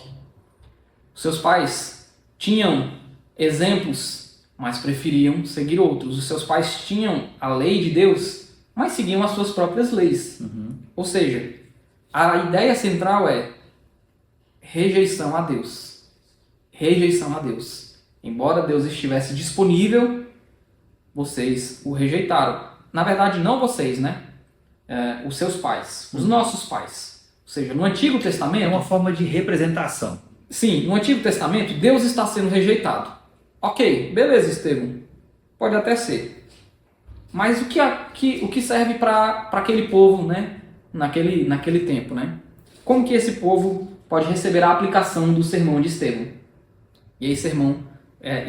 Seus pais tinham exemplos, mas preferiam seguir outros. Os seus pais tinham a lei de Deus, mas seguiam as suas próprias leis. Ou seja, a ideia central é rejeição a Deus. Rejeição a Deus. Embora Deus estivesse disponível, vocês o rejeitaram. Na verdade, não vocês, né? Os seus pais, os nossos pais. Ou seja, no Antigo Testamento... É uma forma de representação. Sim, no Antigo Testamento, Deus está sendo rejeitado. Ok, beleza, Estevão. Pode até ser. Mas o que serve para aquele povo, né? Naquele tempo, né? Como que esse povo pode receber a aplicação do sermão de Estevão? E aí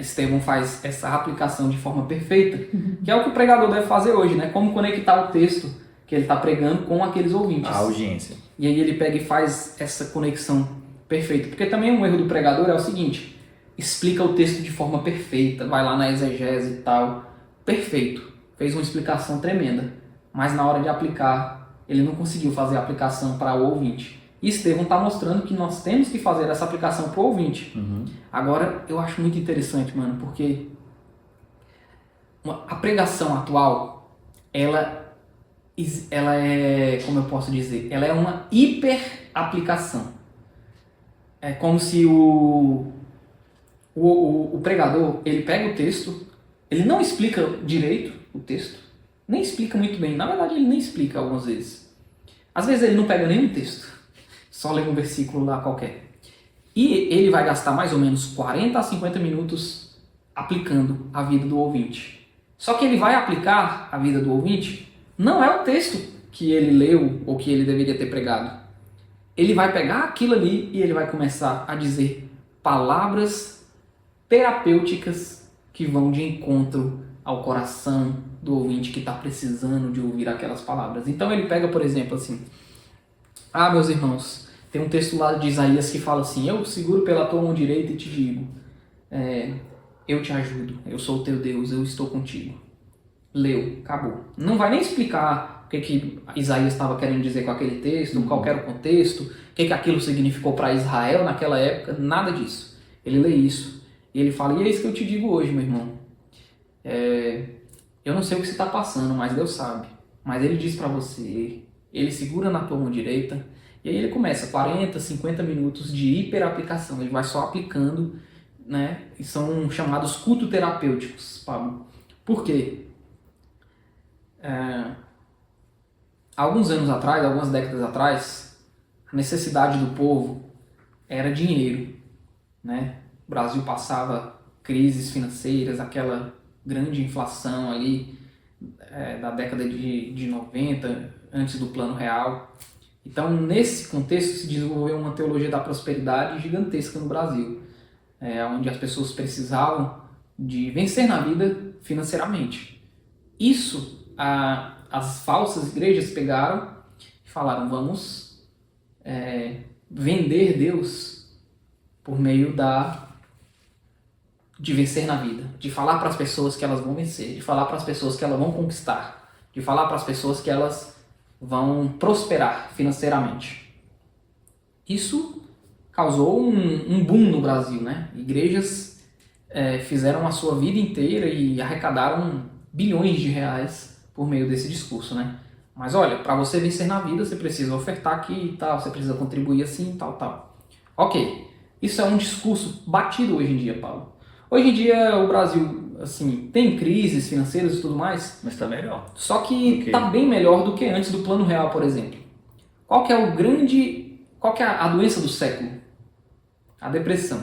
Estevão faz essa aplicação de forma perfeita, que é o que o pregador deve fazer hoje, né? Como conectar o texto que ele está pregando com aqueles ouvintes. A audiência. E aí ele pega e faz essa conexão perfeita. Porque também um erro do pregador é o seguinte: explica o texto de forma perfeita, vai lá na exegese e tal. Perfeito. Fez uma explicação tremenda. Mas na hora de aplicar, ele não conseguiu fazer a aplicação para o ouvinte. E Estevão está mostrando que nós temos que fazer essa aplicação para o ouvinte. Agora, eu acho muito interessante, mano, porque a pregação atual, ela é, como eu posso dizer, ela é uma hiper aplicação. É como se o pregador, ele pega o texto, ele não explica direito o texto, nem explica muito bem. Na verdade, ele nem explica algumas vezes. Às vezes ele não pega nenhum texto, só lê um versículo lá qualquer. E ele vai gastar mais ou menos 40 a 50 minutos aplicando a vida do ouvinte. Só que ele vai aplicar a vida do ouvinte, não é o texto que ele leu ou que ele deveria ter pregado. Ele vai pegar aquilo ali e ele vai começar a dizer palavras terapêuticas que vão de encontro ao coração do ouvinte que está precisando de ouvir aquelas palavras. Então ele pega, por exemplo, assim: ah, meus irmãos, tem um texto lá de Isaías que fala assim: eu seguro pela tua mão direita e te digo, eu te ajudo, eu sou o teu Deus, eu estou contigo. Leu, acabou. Não vai nem explicar o que Isaías estava querendo dizer com aquele texto, qual era o contexto, o que aquilo significou para Israel naquela época, nada disso. Ele lê isso e ele fala: e é isso que eu te digo hoje, meu irmão. Eu não sei o que você está passando, mas Deus sabe. Mas ele diz para você, ele segura na tua mão direita, e aí ele começa 40, 50 minutos de hiperaplicação. Ele vai só aplicando, né? E são chamados culto-terapêuticos, Pablo. Por quê? Alguns anos atrás, algumas décadas atrás, a necessidade do povo era dinheiro, né? O Brasil passava crises financeiras, aquela grande inflação ali da década de 90, antes do Plano Real. Então, nesse contexto, se desenvolveu uma teologia da prosperidade gigantesca no Brasil, onde as pessoas precisavam de vencer na vida financeiramente. Isso as falsas igrejas pegaram e falaram: vamos vender Deus por meio de vencer na vida, de falar para as pessoas que elas vão vencer, de falar para as pessoas que elas vão conquistar, de falar para as pessoas que elas vão prosperar financeiramente. Isso causou um boom no Brasil, né? Igrejas fizeram a sua vida inteira e arrecadaram bilhões de reais por meio desse discurso, né? Mas olha, para você vencer na vida, você precisa ofertar aqui e tal, você precisa contribuir assim e tal. Ok, isso é um discurso batido hoje em dia, Paulo. Hoje em dia o Brasil, assim, tem crises financeiras e tudo mais. Mas está melhor. Só que está bem melhor do que antes do Plano Real, por exemplo. Qual que é a doença do século? A depressão.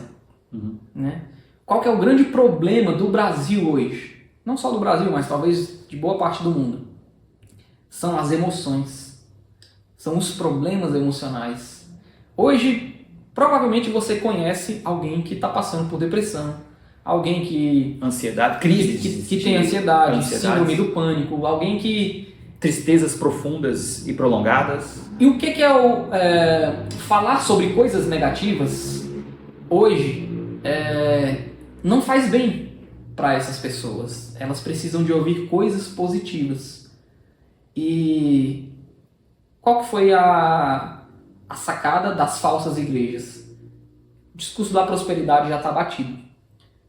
Né? Qual que é o grande problema do Brasil hoje? Não só do Brasil, mas talvez de boa parte do mundo. São as emoções. São os problemas emocionais. Hoje, provavelmente você conhece alguém que está passando por depressão. Alguém que... Ansiedade, crise. Que tem ansiedade, síndrome do pânico. Alguém que... Tristezas profundas e prolongadas. E o que é falar sobre coisas negativas hoje não faz bem para essas pessoas. Elas precisam de ouvir coisas positivas. E qual que foi a sacada das falsas igrejas? O discurso da prosperidade já está batido.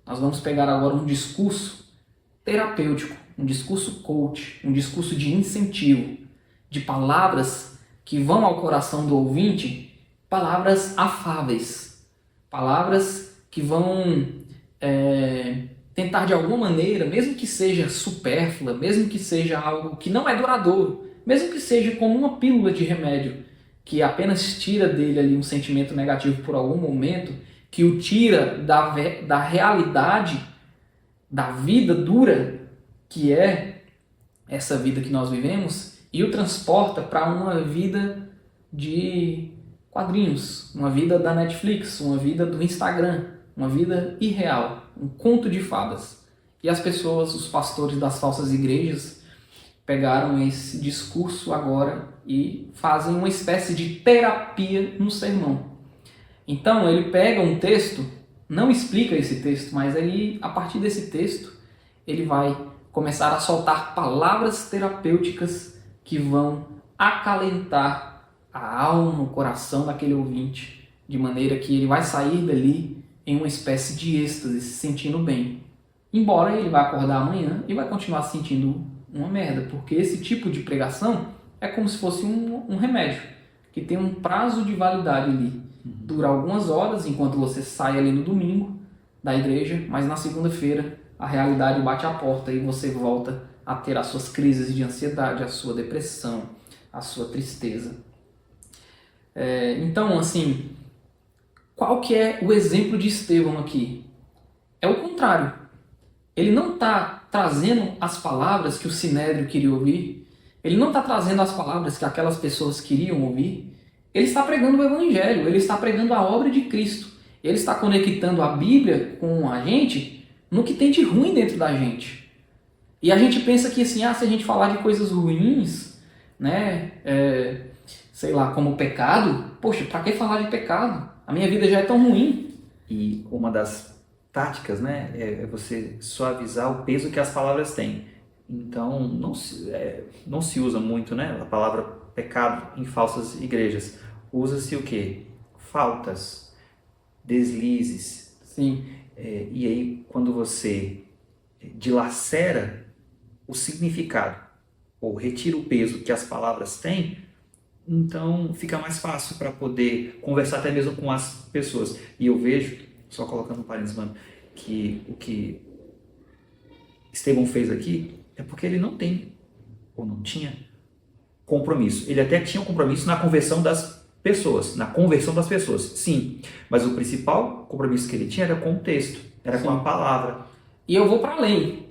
Nós vamos pegar agora um discurso terapêutico, um discurso coach, um discurso de incentivo, de palavras que vão ao coração do ouvinte, palavras afáveis, palavras que vão tentar de alguma maneira, mesmo que seja supérflua, mesmo que seja algo que não é duradouro, mesmo que seja como uma pílula de remédio, que apenas tira dele ali um sentimento negativo por algum momento, que o tira da realidade da vida dura que é essa vida que nós vivemos e o transporta para uma vida de quadrinhos, uma vida da Netflix, uma vida do Instagram, uma vida irreal, um conto de fadas. E as pessoas, os pastores das falsas igrejas, pegaram esse discurso agora e fazem uma espécie de terapia no sermão. Então ele pega um texto, não explica esse texto, mas aí a partir desse texto ele vai começar a soltar palavras terapêuticas que vão acalentar a alma, o coração daquele ouvinte, de maneira que ele vai sair dali em uma espécie de êxtase, se sentindo bem. Embora ele vai acordar amanhã e vai continuar se sentindo uma merda, porque esse tipo de pregação é como se fosse um remédio, que tem um prazo de validade ali. Dura algumas horas, enquanto você sai ali no domingo da igreja, mas na segunda-feira a realidade bate a porta e você volta a ter as suas crises de ansiedade, a sua depressão, a sua tristeza. Então, assim, qual que é o exemplo de Estevão aqui? É o contrário. Ele não está trazendo as palavras que o Sinédrio queria ouvir, ele não está trazendo as palavras que aquelas pessoas queriam ouvir, ele está pregando o Evangelho, ele está pregando a obra de Cristo, ele está conectando a Bíblia com a gente no que tem de ruim dentro da gente. E a gente pensa que assim, se a gente falar de coisas ruins, né, sei lá, como pecado, poxa, para que falar de pecado? A minha vida já é tão ruim. E uma das táticas, né, é você suavizar o peso que as palavras têm. Então, não se usa muito, né, a palavra pecado em falsas igrejas. Usa-se o quê? Faltas, deslizes. Sim. E aí, quando você dilacera o significado ou retira o peso que as palavras têm, então fica mais fácil para poder conversar até mesmo com as pessoas. E eu vejo, só colocando um parênteses, mano, que o que Estevão fez aqui é porque ele não tem, ou não tinha, compromisso. Ele até tinha um compromisso na conversão das pessoas, sim. Mas o principal compromisso que ele tinha era com o texto, era com a palavra. E eu vou para além.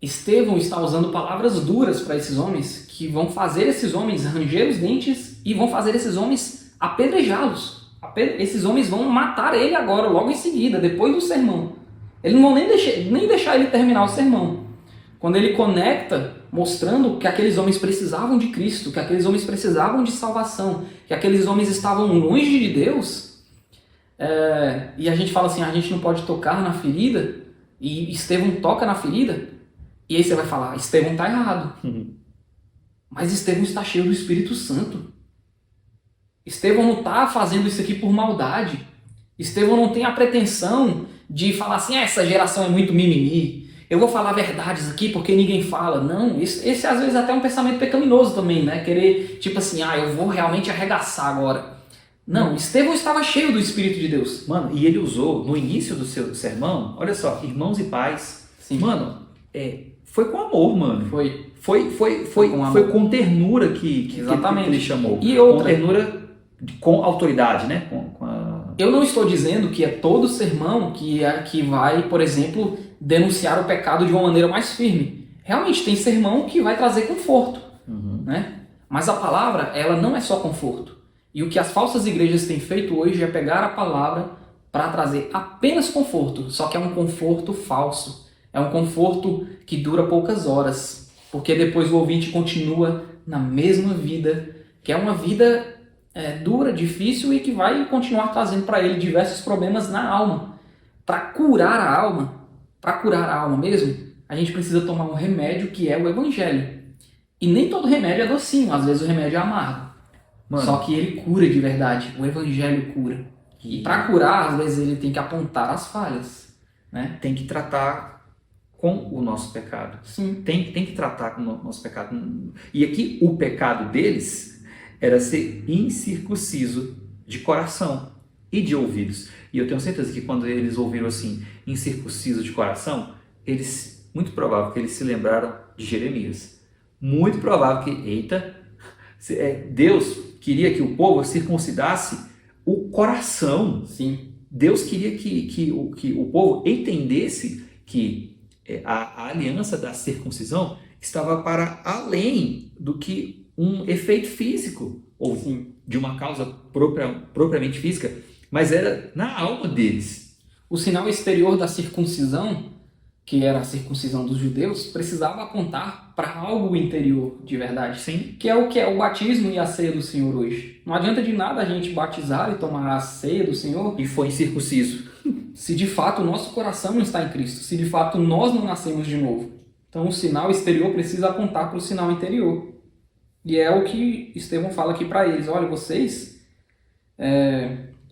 Estevão está usando palavras duras para esses homens, que vão fazer esses homens ranger os dentes e vão fazer esses homens apedrejá-los. Esses homens vão matar ele agora, logo em seguida, depois do sermão. Eles não vão nem deixar ele terminar o sermão. Quando ele conecta, mostrando que aqueles homens precisavam de Cristo, que aqueles homens precisavam de salvação, que aqueles homens estavam longe de Deus, e a gente fala assim, a gente não pode tocar na ferida, e Estevão toca na ferida, e aí você vai falar, Estevão está errado. Mas Estevão está cheio do Espírito Santo. Estevão não está fazendo isso aqui por maldade. Estevão não tem a pretensão de falar assim, essa geração é muito mimimi, eu vou falar verdades aqui porque ninguém fala. Não, esse às vezes até é um pensamento pecaminoso também, né? Querer, tipo assim, eu vou realmente arregaçar agora. Não, Estevão estava cheio do Espírito de Deus. Mano, e ele usou, no início do seu sermão, olha só, irmãos e pais. Sim. Mano, foi com amor, mano. Foi com ternura que ele chamou. E outra, com ternura, com autoridade, né? Eu não estou dizendo que é todo sermão que vai, por exemplo, denunciar o pecado de uma maneira mais firme. Realmente tem sermão que vai trazer conforto, né? Mas a palavra, ela não é só conforto. E o que as falsas igrejas têm feito hoje é pegar a palavra para trazer apenas conforto, só que é um conforto falso. É um conforto que dura poucas horas, porque depois o ouvinte continua na mesma vida, que é uma vida dura, difícil e que vai continuar trazendo para ele diversos problemas na alma. Para curar a alma mesmo, a gente precisa tomar um remédio que é o Evangelho. E nem todo remédio é docinho, às vezes o remédio é amargo. Mano, só que ele cura de verdade, o Evangelho cura. E para curar, às vezes ele tem que apontar as falhas, né? Tem que tratar com o nosso pecado. Sim. Tem que tratar com o nosso pecado. E aqui o pecado deles era ser incircunciso de coração e de ouvidos. E eu tenho certeza que quando eles ouviram assim, incircunciso de coração, muito provável que eles se lembraram de Jeremias. Muito provável que, Deus queria que o povo circuncidasse o coração. Sim. Deus queria que o povo entendesse que a aliança da circuncisão estava para além do que um efeito físico, ou de uma causa propriamente física, mas era na alma deles. O sinal exterior da circuncisão, que era a circuncisão dos judeus, precisava apontar para algo interior de verdade. Sim. Que é o batismo e a ceia do Senhor hoje. Não adianta de nada a gente batizar e tomar a ceia do Senhor E foi incircunciso. se de fato o nosso coração não está em Cristo, se de fato nós não nascemos de novo. Então o sinal exterior precisa apontar para o sinal interior. E é o que Estevão fala aqui para eles. Olha, vocês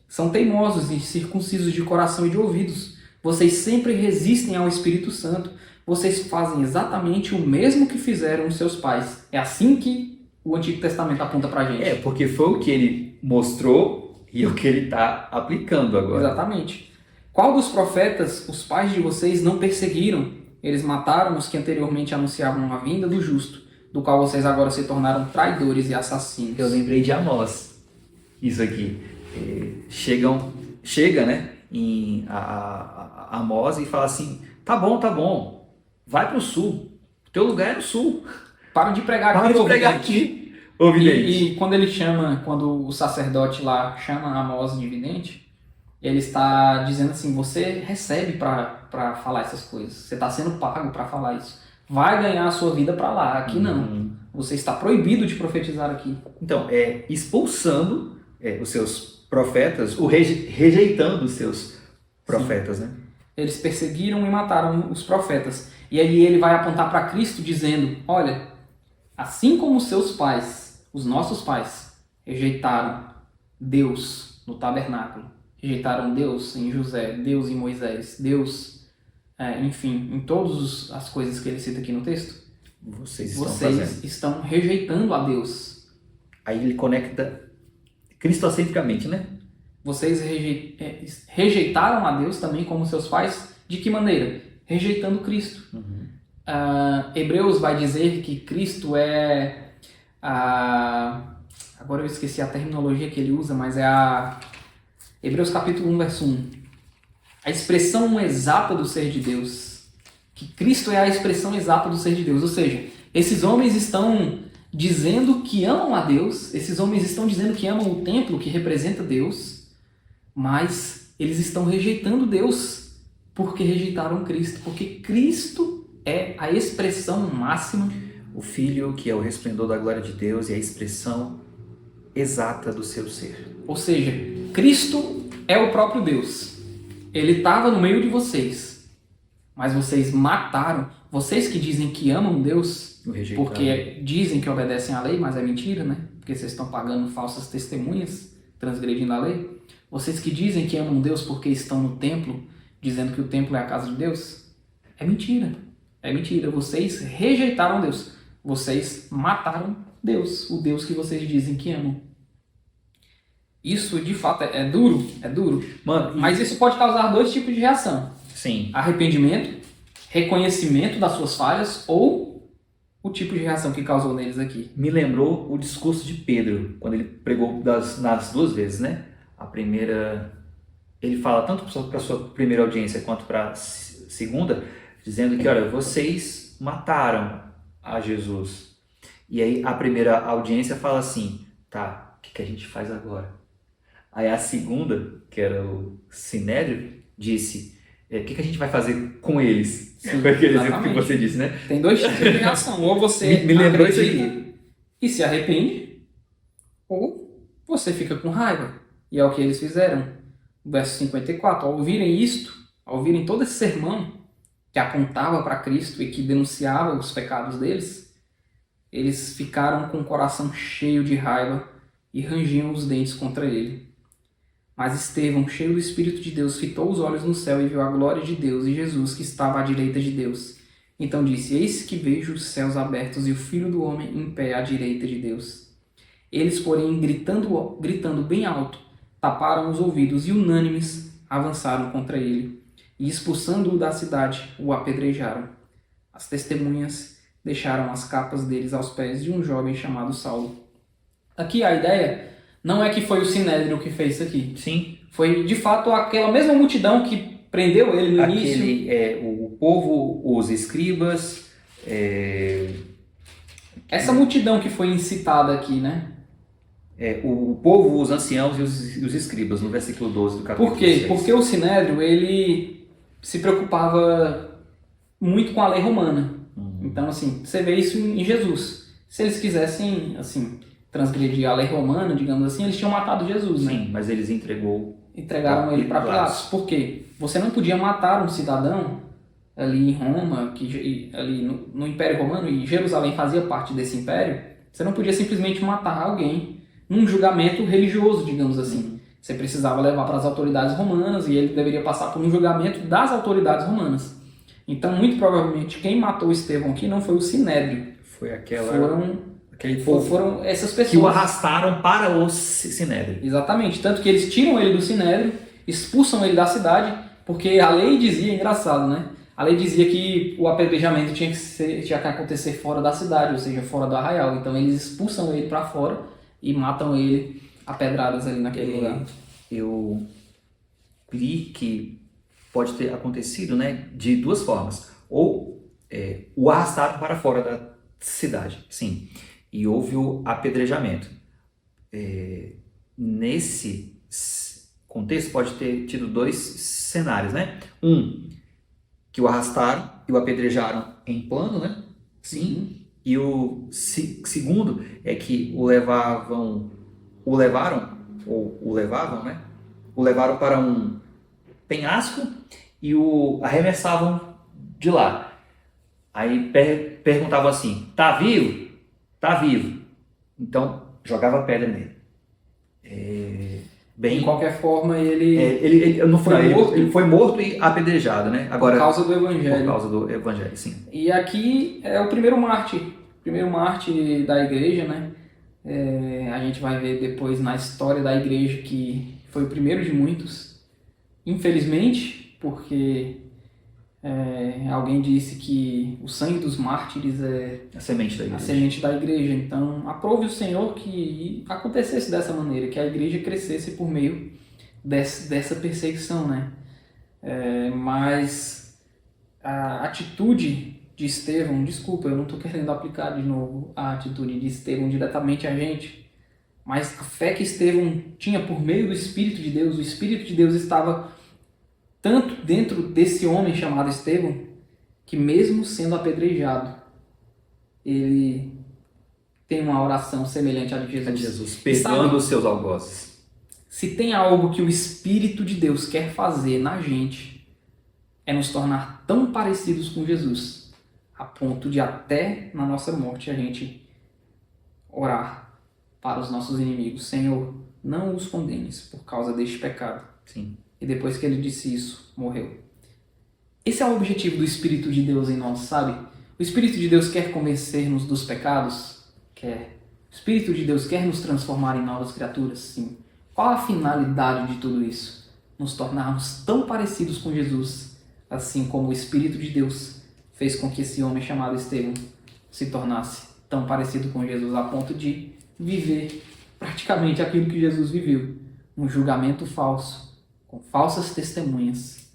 são teimosos e circuncisos de coração e de ouvidos. Vocês sempre resistem ao Espírito Santo. Vocês fazem exatamente o mesmo que fizeram os seus pais. É assim que o Antigo Testamento aponta para a gente. Porque foi o que ele mostrou e o que ele está aplicando agora. Exatamente. Qual dos profetas os pais de vocês não perseguiram? Eles mataram os que anteriormente anunciavam a vinda do justo, do qual vocês agora se tornaram traidores e assassinos. Eu lembrei de Amós. Isso aqui. Chega, né, em Amós e fala assim, tá bom, vai para o sul. O teu lugar é no sul. Para de pregar Para aqui. de pregar aqui. Ouvidente. E quando o sacerdote lá chama Amós de vidente, ele está dizendo assim, você recebe para falar essas coisas. Você está sendo pago para falar isso. Vai ganhar a sua vida para lá. Aqui não. Você está proibido de profetizar aqui. Então, expulsando os seus profetas, rejeitando os seus profetas, né? Eles perseguiram e mataram os profetas. E aí ele vai apontar para Cristo dizendo, olha, assim como os seus pais, os nossos pais, rejeitaram Deus no tabernáculo, rejeitaram Deus em José, Deus em Moisés, Deus, enfim, em todas as coisas que ele cita aqui no texto, vocês estão rejeitando a Deus. Aí ele conecta cristocentricamente, né? Vocês rejeitaram a Deus também como seus pais. De que maneira? Rejeitando Cristo. Hebreus vai dizer que Cristo agora eu esqueci a terminologia que ele usa, mas Hebreus capítulo 1, verso 1. A expressão exata do ser de Deus. Que Cristo é a expressão exata do ser de Deus. Ou seja, esses homens estão dizendo que amam a Deus, esses homens estão dizendo que amam o templo que representa Deus, mas eles estão rejeitando Deus porque rejeitaram Cristo. Porque Cristo é a expressão máxima. O Filho, que é o resplendor da glória de Deus e a expressão exata do seu ser. Ou seja, Cristo é o próprio Deus. Ele estava no meio de vocês, mas vocês mataram. Vocês que dizem que amam Deus, porque dizem que obedecem à lei, mas é mentira, né? Porque vocês estão pagando falsas testemunhas, transgredindo a lei. Vocês que dizem que amam Deus porque estão no templo, dizendo que o templo é a casa de Deus, é mentira. É mentira. Vocês rejeitaram Deus. Vocês mataram Deus, o Deus que vocês dizem que amam. Isso, de fato, é duro. Mano, mas isso pode causar dois tipos de reação. Sim. Arrependimento, reconhecimento das suas falhas, ou o tipo de reação que causou neles aqui. Me lembrou o discurso de Pedro, quando ele pregou nas duas vezes, né? A primeira, ele fala tanto para a sua primeira audiência quanto para a segunda, dizendo que, olha, vocês mataram a Jesus. E aí a primeira audiência fala assim, tá, o que a gente faz agora? Aí a segunda, que era o Sinédrio, disse, o que a gente vai fazer com eles? Foi aquele exemplo que você disse, né? Tem dois tipos de reação. Ou você me lembrou isso aqui e se arrepende, ou você fica com raiva. E é o que eles fizeram. Verso 54. Ao ouvirem isto, ao ouvirem todo esse sermão que apontava para Cristo e que denunciava os pecados deles, eles ficaram com o coração cheio de raiva e rangiam os dentes contra ele. Mas Estevão, cheio do Espírito de Deus, fitou os olhos no céu e viu a glória de Deus e Jesus que estava à direita de Deus. Então disse, eis que vejo os céus abertos e o Filho do Homem em pé à direita de Deus. Eles, porém, gritando bem alto, taparam os ouvidos e unânimes avançaram contra ele. E expulsando-o da cidade, o apedrejaram. As testemunhas deixaram as capas deles aos pés de um jovem chamado Saulo. Aqui a ideia não é que foi o Sinédrio que fez isso aqui. Sim. Foi, de fato, aquela mesma multidão que prendeu ele no início. O povo, os escribas, Essa multidão que foi incitada aqui, né? o povo, os anciãos e os escribas, no versículo 12 do capítulo Por quê? 6. Porque o Sinédrio, ele se preocupava muito com a lei romana. Então, assim, você vê isso em Jesus. Se eles quisessem, assim, transgredir a lei romana, digamos assim, eles tinham matado Jesus, né? Sim, mas eles Entregaram ele para Pilatos. Por quê? Você não podia matar um cidadão ali em Roma, ali no Império Romano, e Jerusalém fazia parte desse império. Você não podia simplesmente matar alguém num julgamento religioso, digamos assim. Você precisava levar para as autoridades romanas e ele deveria passar por um julgamento das autoridades romanas. Então, muito provavelmente, quem matou Estevão aqui não foi o Sinédrio. Foi aquele povo. Foram essas pessoas. Que o arrastaram para o Sinédrio. Exatamente. Tanto que eles tiram ele do Sinédrio, expulsam ele da cidade, porque a lei dizia, engraçado, né? A lei dizia que o apedrejamento tinha que acontecer fora da cidade, ou seja, fora do arraial. Então, eles expulsam ele para fora e matam ele a pedradas ali naquele lugar. Eu li que pode ter acontecido, né, de duas formas. Ou o arrastaram para fora da cidade, sim, e houve o apedrejamento. Nesse contexto pode ter tido dois cenários, né? Um, que o arrastaram e o apedrejaram em plano, né? Sim. E o segundo é que o levaram, né? O levaram para um penhasco e o arremessavam de lá. Aí perguntavam assim, tá vivo? Tá vivo. Então, jogava pedra nele. De qualquer forma, no final, ele foi morto e apedrejado, né? Agora, por causa do Evangelho. Por causa do Evangelho, sim. E aqui é o primeiro mártir da igreja, né? A gente vai ver depois na história da igreja que foi o primeiro de muitos. Infelizmente, porque alguém disse que o sangue dos mártires é a semente da igreja. A semente da igreja. Então, aprove o Senhor que acontecesse dessa maneira, que a igreja crescesse por meio dessa perseguição, né? Mas a atitude de Estevão, desculpa, eu não estou querendo aplicar de novo a atitude de Estevão diretamente a gente, mas a fé que Estevão tinha por meio do Espírito de Deus, o Espírito de Deus estava tanto dentro desse homem chamado Estevão, que mesmo sendo apedrejado, ele tem uma oração semelhante à de Jesus. Perdoando os seus algozes. Se tem algo que o Espírito de Deus quer fazer na gente, é nos tornar tão parecidos com Jesus, a ponto de até na nossa morte a gente orar para os nossos inimigos. Senhor, não os condenes por causa deste pecado. Sim. E depois que ele disse isso, morreu. Esse é o objetivo do Espírito de Deus em nós, sabe? O Espírito de Deus quer convencer-nos dos pecados? Quer. O Espírito de Deus quer nos transformar em novas criaturas? Sim. Qual a finalidade de tudo isso? Nos tornarmos tão parecidos com Jesus, assim como o Espírito de Deus fez com que esse homem chamado Estevão se tornasse tão parecido com Jesus a ponto de viver praticamente aquilo que Jesus viveu. Um julgamento falso, com falsas testemunhas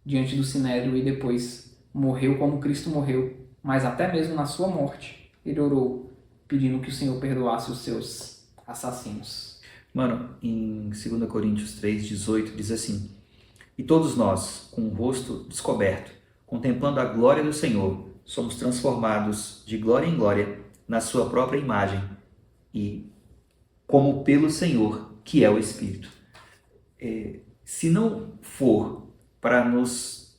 diante do Sinédrio, e depois morreu como Cristo morreu, mas até mesmo na sua morte ele orou pedindo que o Senhor perdoasse os seus assassinos. Mano, em 2 Coríntios 3:18 diz assim: e todos nós, com o rosto descoberto, contemplando a glória do Senhor, somos transformados de glória em glória na sua própria imagem, e como pelo Senhor, que é o Espírito. Se não for para nos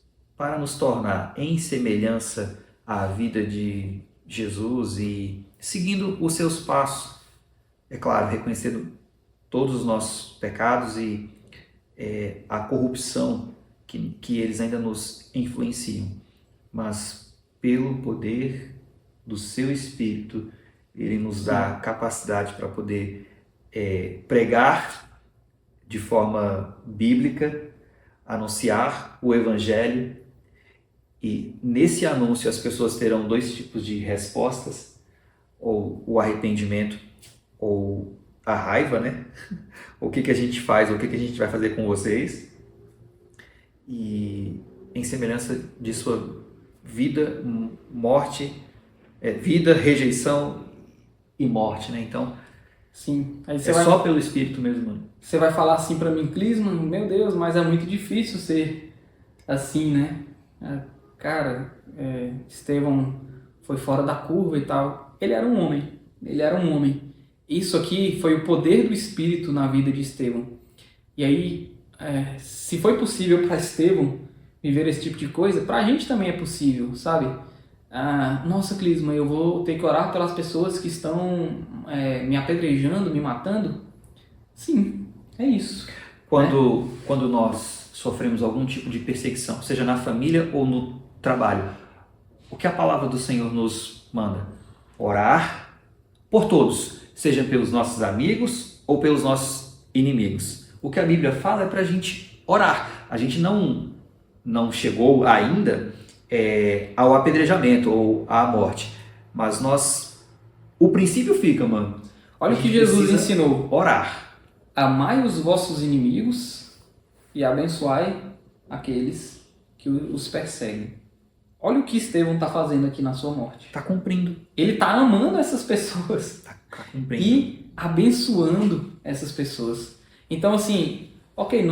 tornar em semelhança à vida de Jesus e seguindo os seus passos, é claro, reconhecendo todos os nossos pecados e a corrupção que eles ainda nos influenciam, mas pelo poder do seu Espírito, ele nos dá capacidade para poder pregar de forma bíblica, anunciar o Evangelho, e nesse anúncio as pessoas terão dois tipos de respostas, ou o arrependimento ou a raiva, né? O que a gente faz, o que a gente vai fazer com vocês. e em semelhança de sua vida, morte, vida, rejeição e morte, né? Então, Sim. Aí só pelo Espírito mesmo, mano. Você vai falar assim pra mim, Clisman, meu Deus, mas é muito difícil ser assim, né? Cara, Estevão foi fora da curva e tal. Ele era um homem. Isso aqui foi o poder do Espírito na vida de Estevão. E aí, se foi possível para Estevão viver esse tipo de coisa, pra gente também é possível, sabe? Nossa, Clisman, eu vou ter que orar pelas pessoas que estão me apedrejando, me matando? Sim, é isso. Quando nós sofremos algum tipo de perseguição, seja na família ou no trabalho, o que a palavra do Senhor nos manda? Orar por todos, seja pelos nossos amigos ou pelos nossos inimigos. O que a Bíblia fala é para a gente orar. A gente não chegou ainda ao apedrejamento ou à morte, mas o princípio fica, mano. Olha o que Jesus ensinou. Orar. Amai os vossos inimigos e abençoai aqueles que os perseguem. Olha o que Estevão está fazendo aqui na sua morte. Está cumprindo. Ele está amando essas pessoas. Está cumprindo. E abençoando essas pessoas. Então, assim, ok,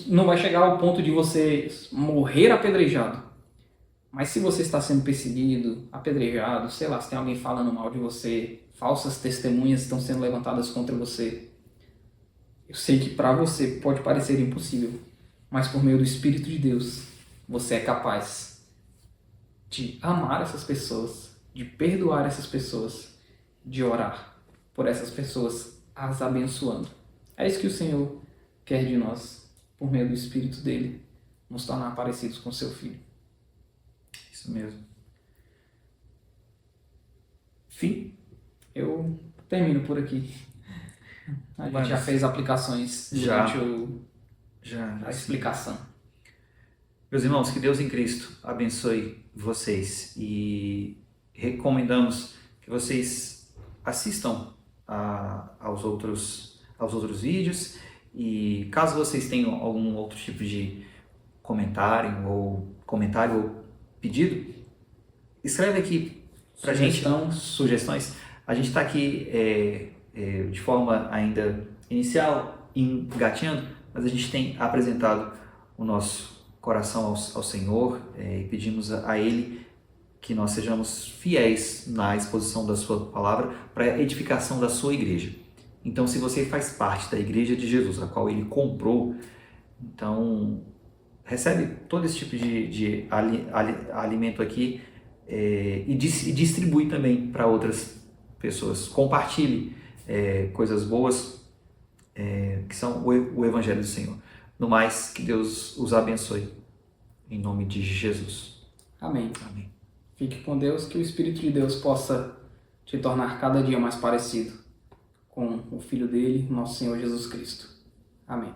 não vai chegar ao ponto de você morrer apedrejado. Mas se você está sendo perseguido, apedrejado, sei lá, se tem alguém falando mal de você, falsas testemunhas estão sendo levantadas contra você, eu sei que para você pode parecer impossível, mas por meio do Espírito de Deus, você é capaz de amar essas pessoas, de perdoar essas pessoas, de orar por essas pessoas, as abençoando. É isso que o Senhor quer de nós, por meio do Espírito dele, nos tornar parecidos com seu Filho. Isso mesmo. Fim. Eu termino por aqui. A gente já fez aplicações durante a explicação. Meus irmãos, que Deus em Cristo abençoe vocês e recomendamos que vocês assistam aos outros vídeos e caso vocês tenham algum outro tipo de comentário ou pedido, escreve aqui pra gente sugestões. A gente está aqui de forma ainda inicial, engateando, mas a gente tem apresentado o nosso coração ao Senhor e pedimos a Ele que nós sejamos fiéis na exposição da sua palavra para a edificação da sua igreja. Então, se você faz parte da igreja de Jesus, a qual Ele comprou, então recebe todo esse tipo de alimento aqui e distribui também para outras pessoas. Compartilhe coisas boas que são o Evangelho do Senhor. No mais, que Deus os abençoe. Em nome de Jesus. Amém. Amém. Fique com Deus, que o Espírito de Deus possa te tornar cada dia mais parecido com o Filho dele, nosso Senhor Jesus Cristo. Amém.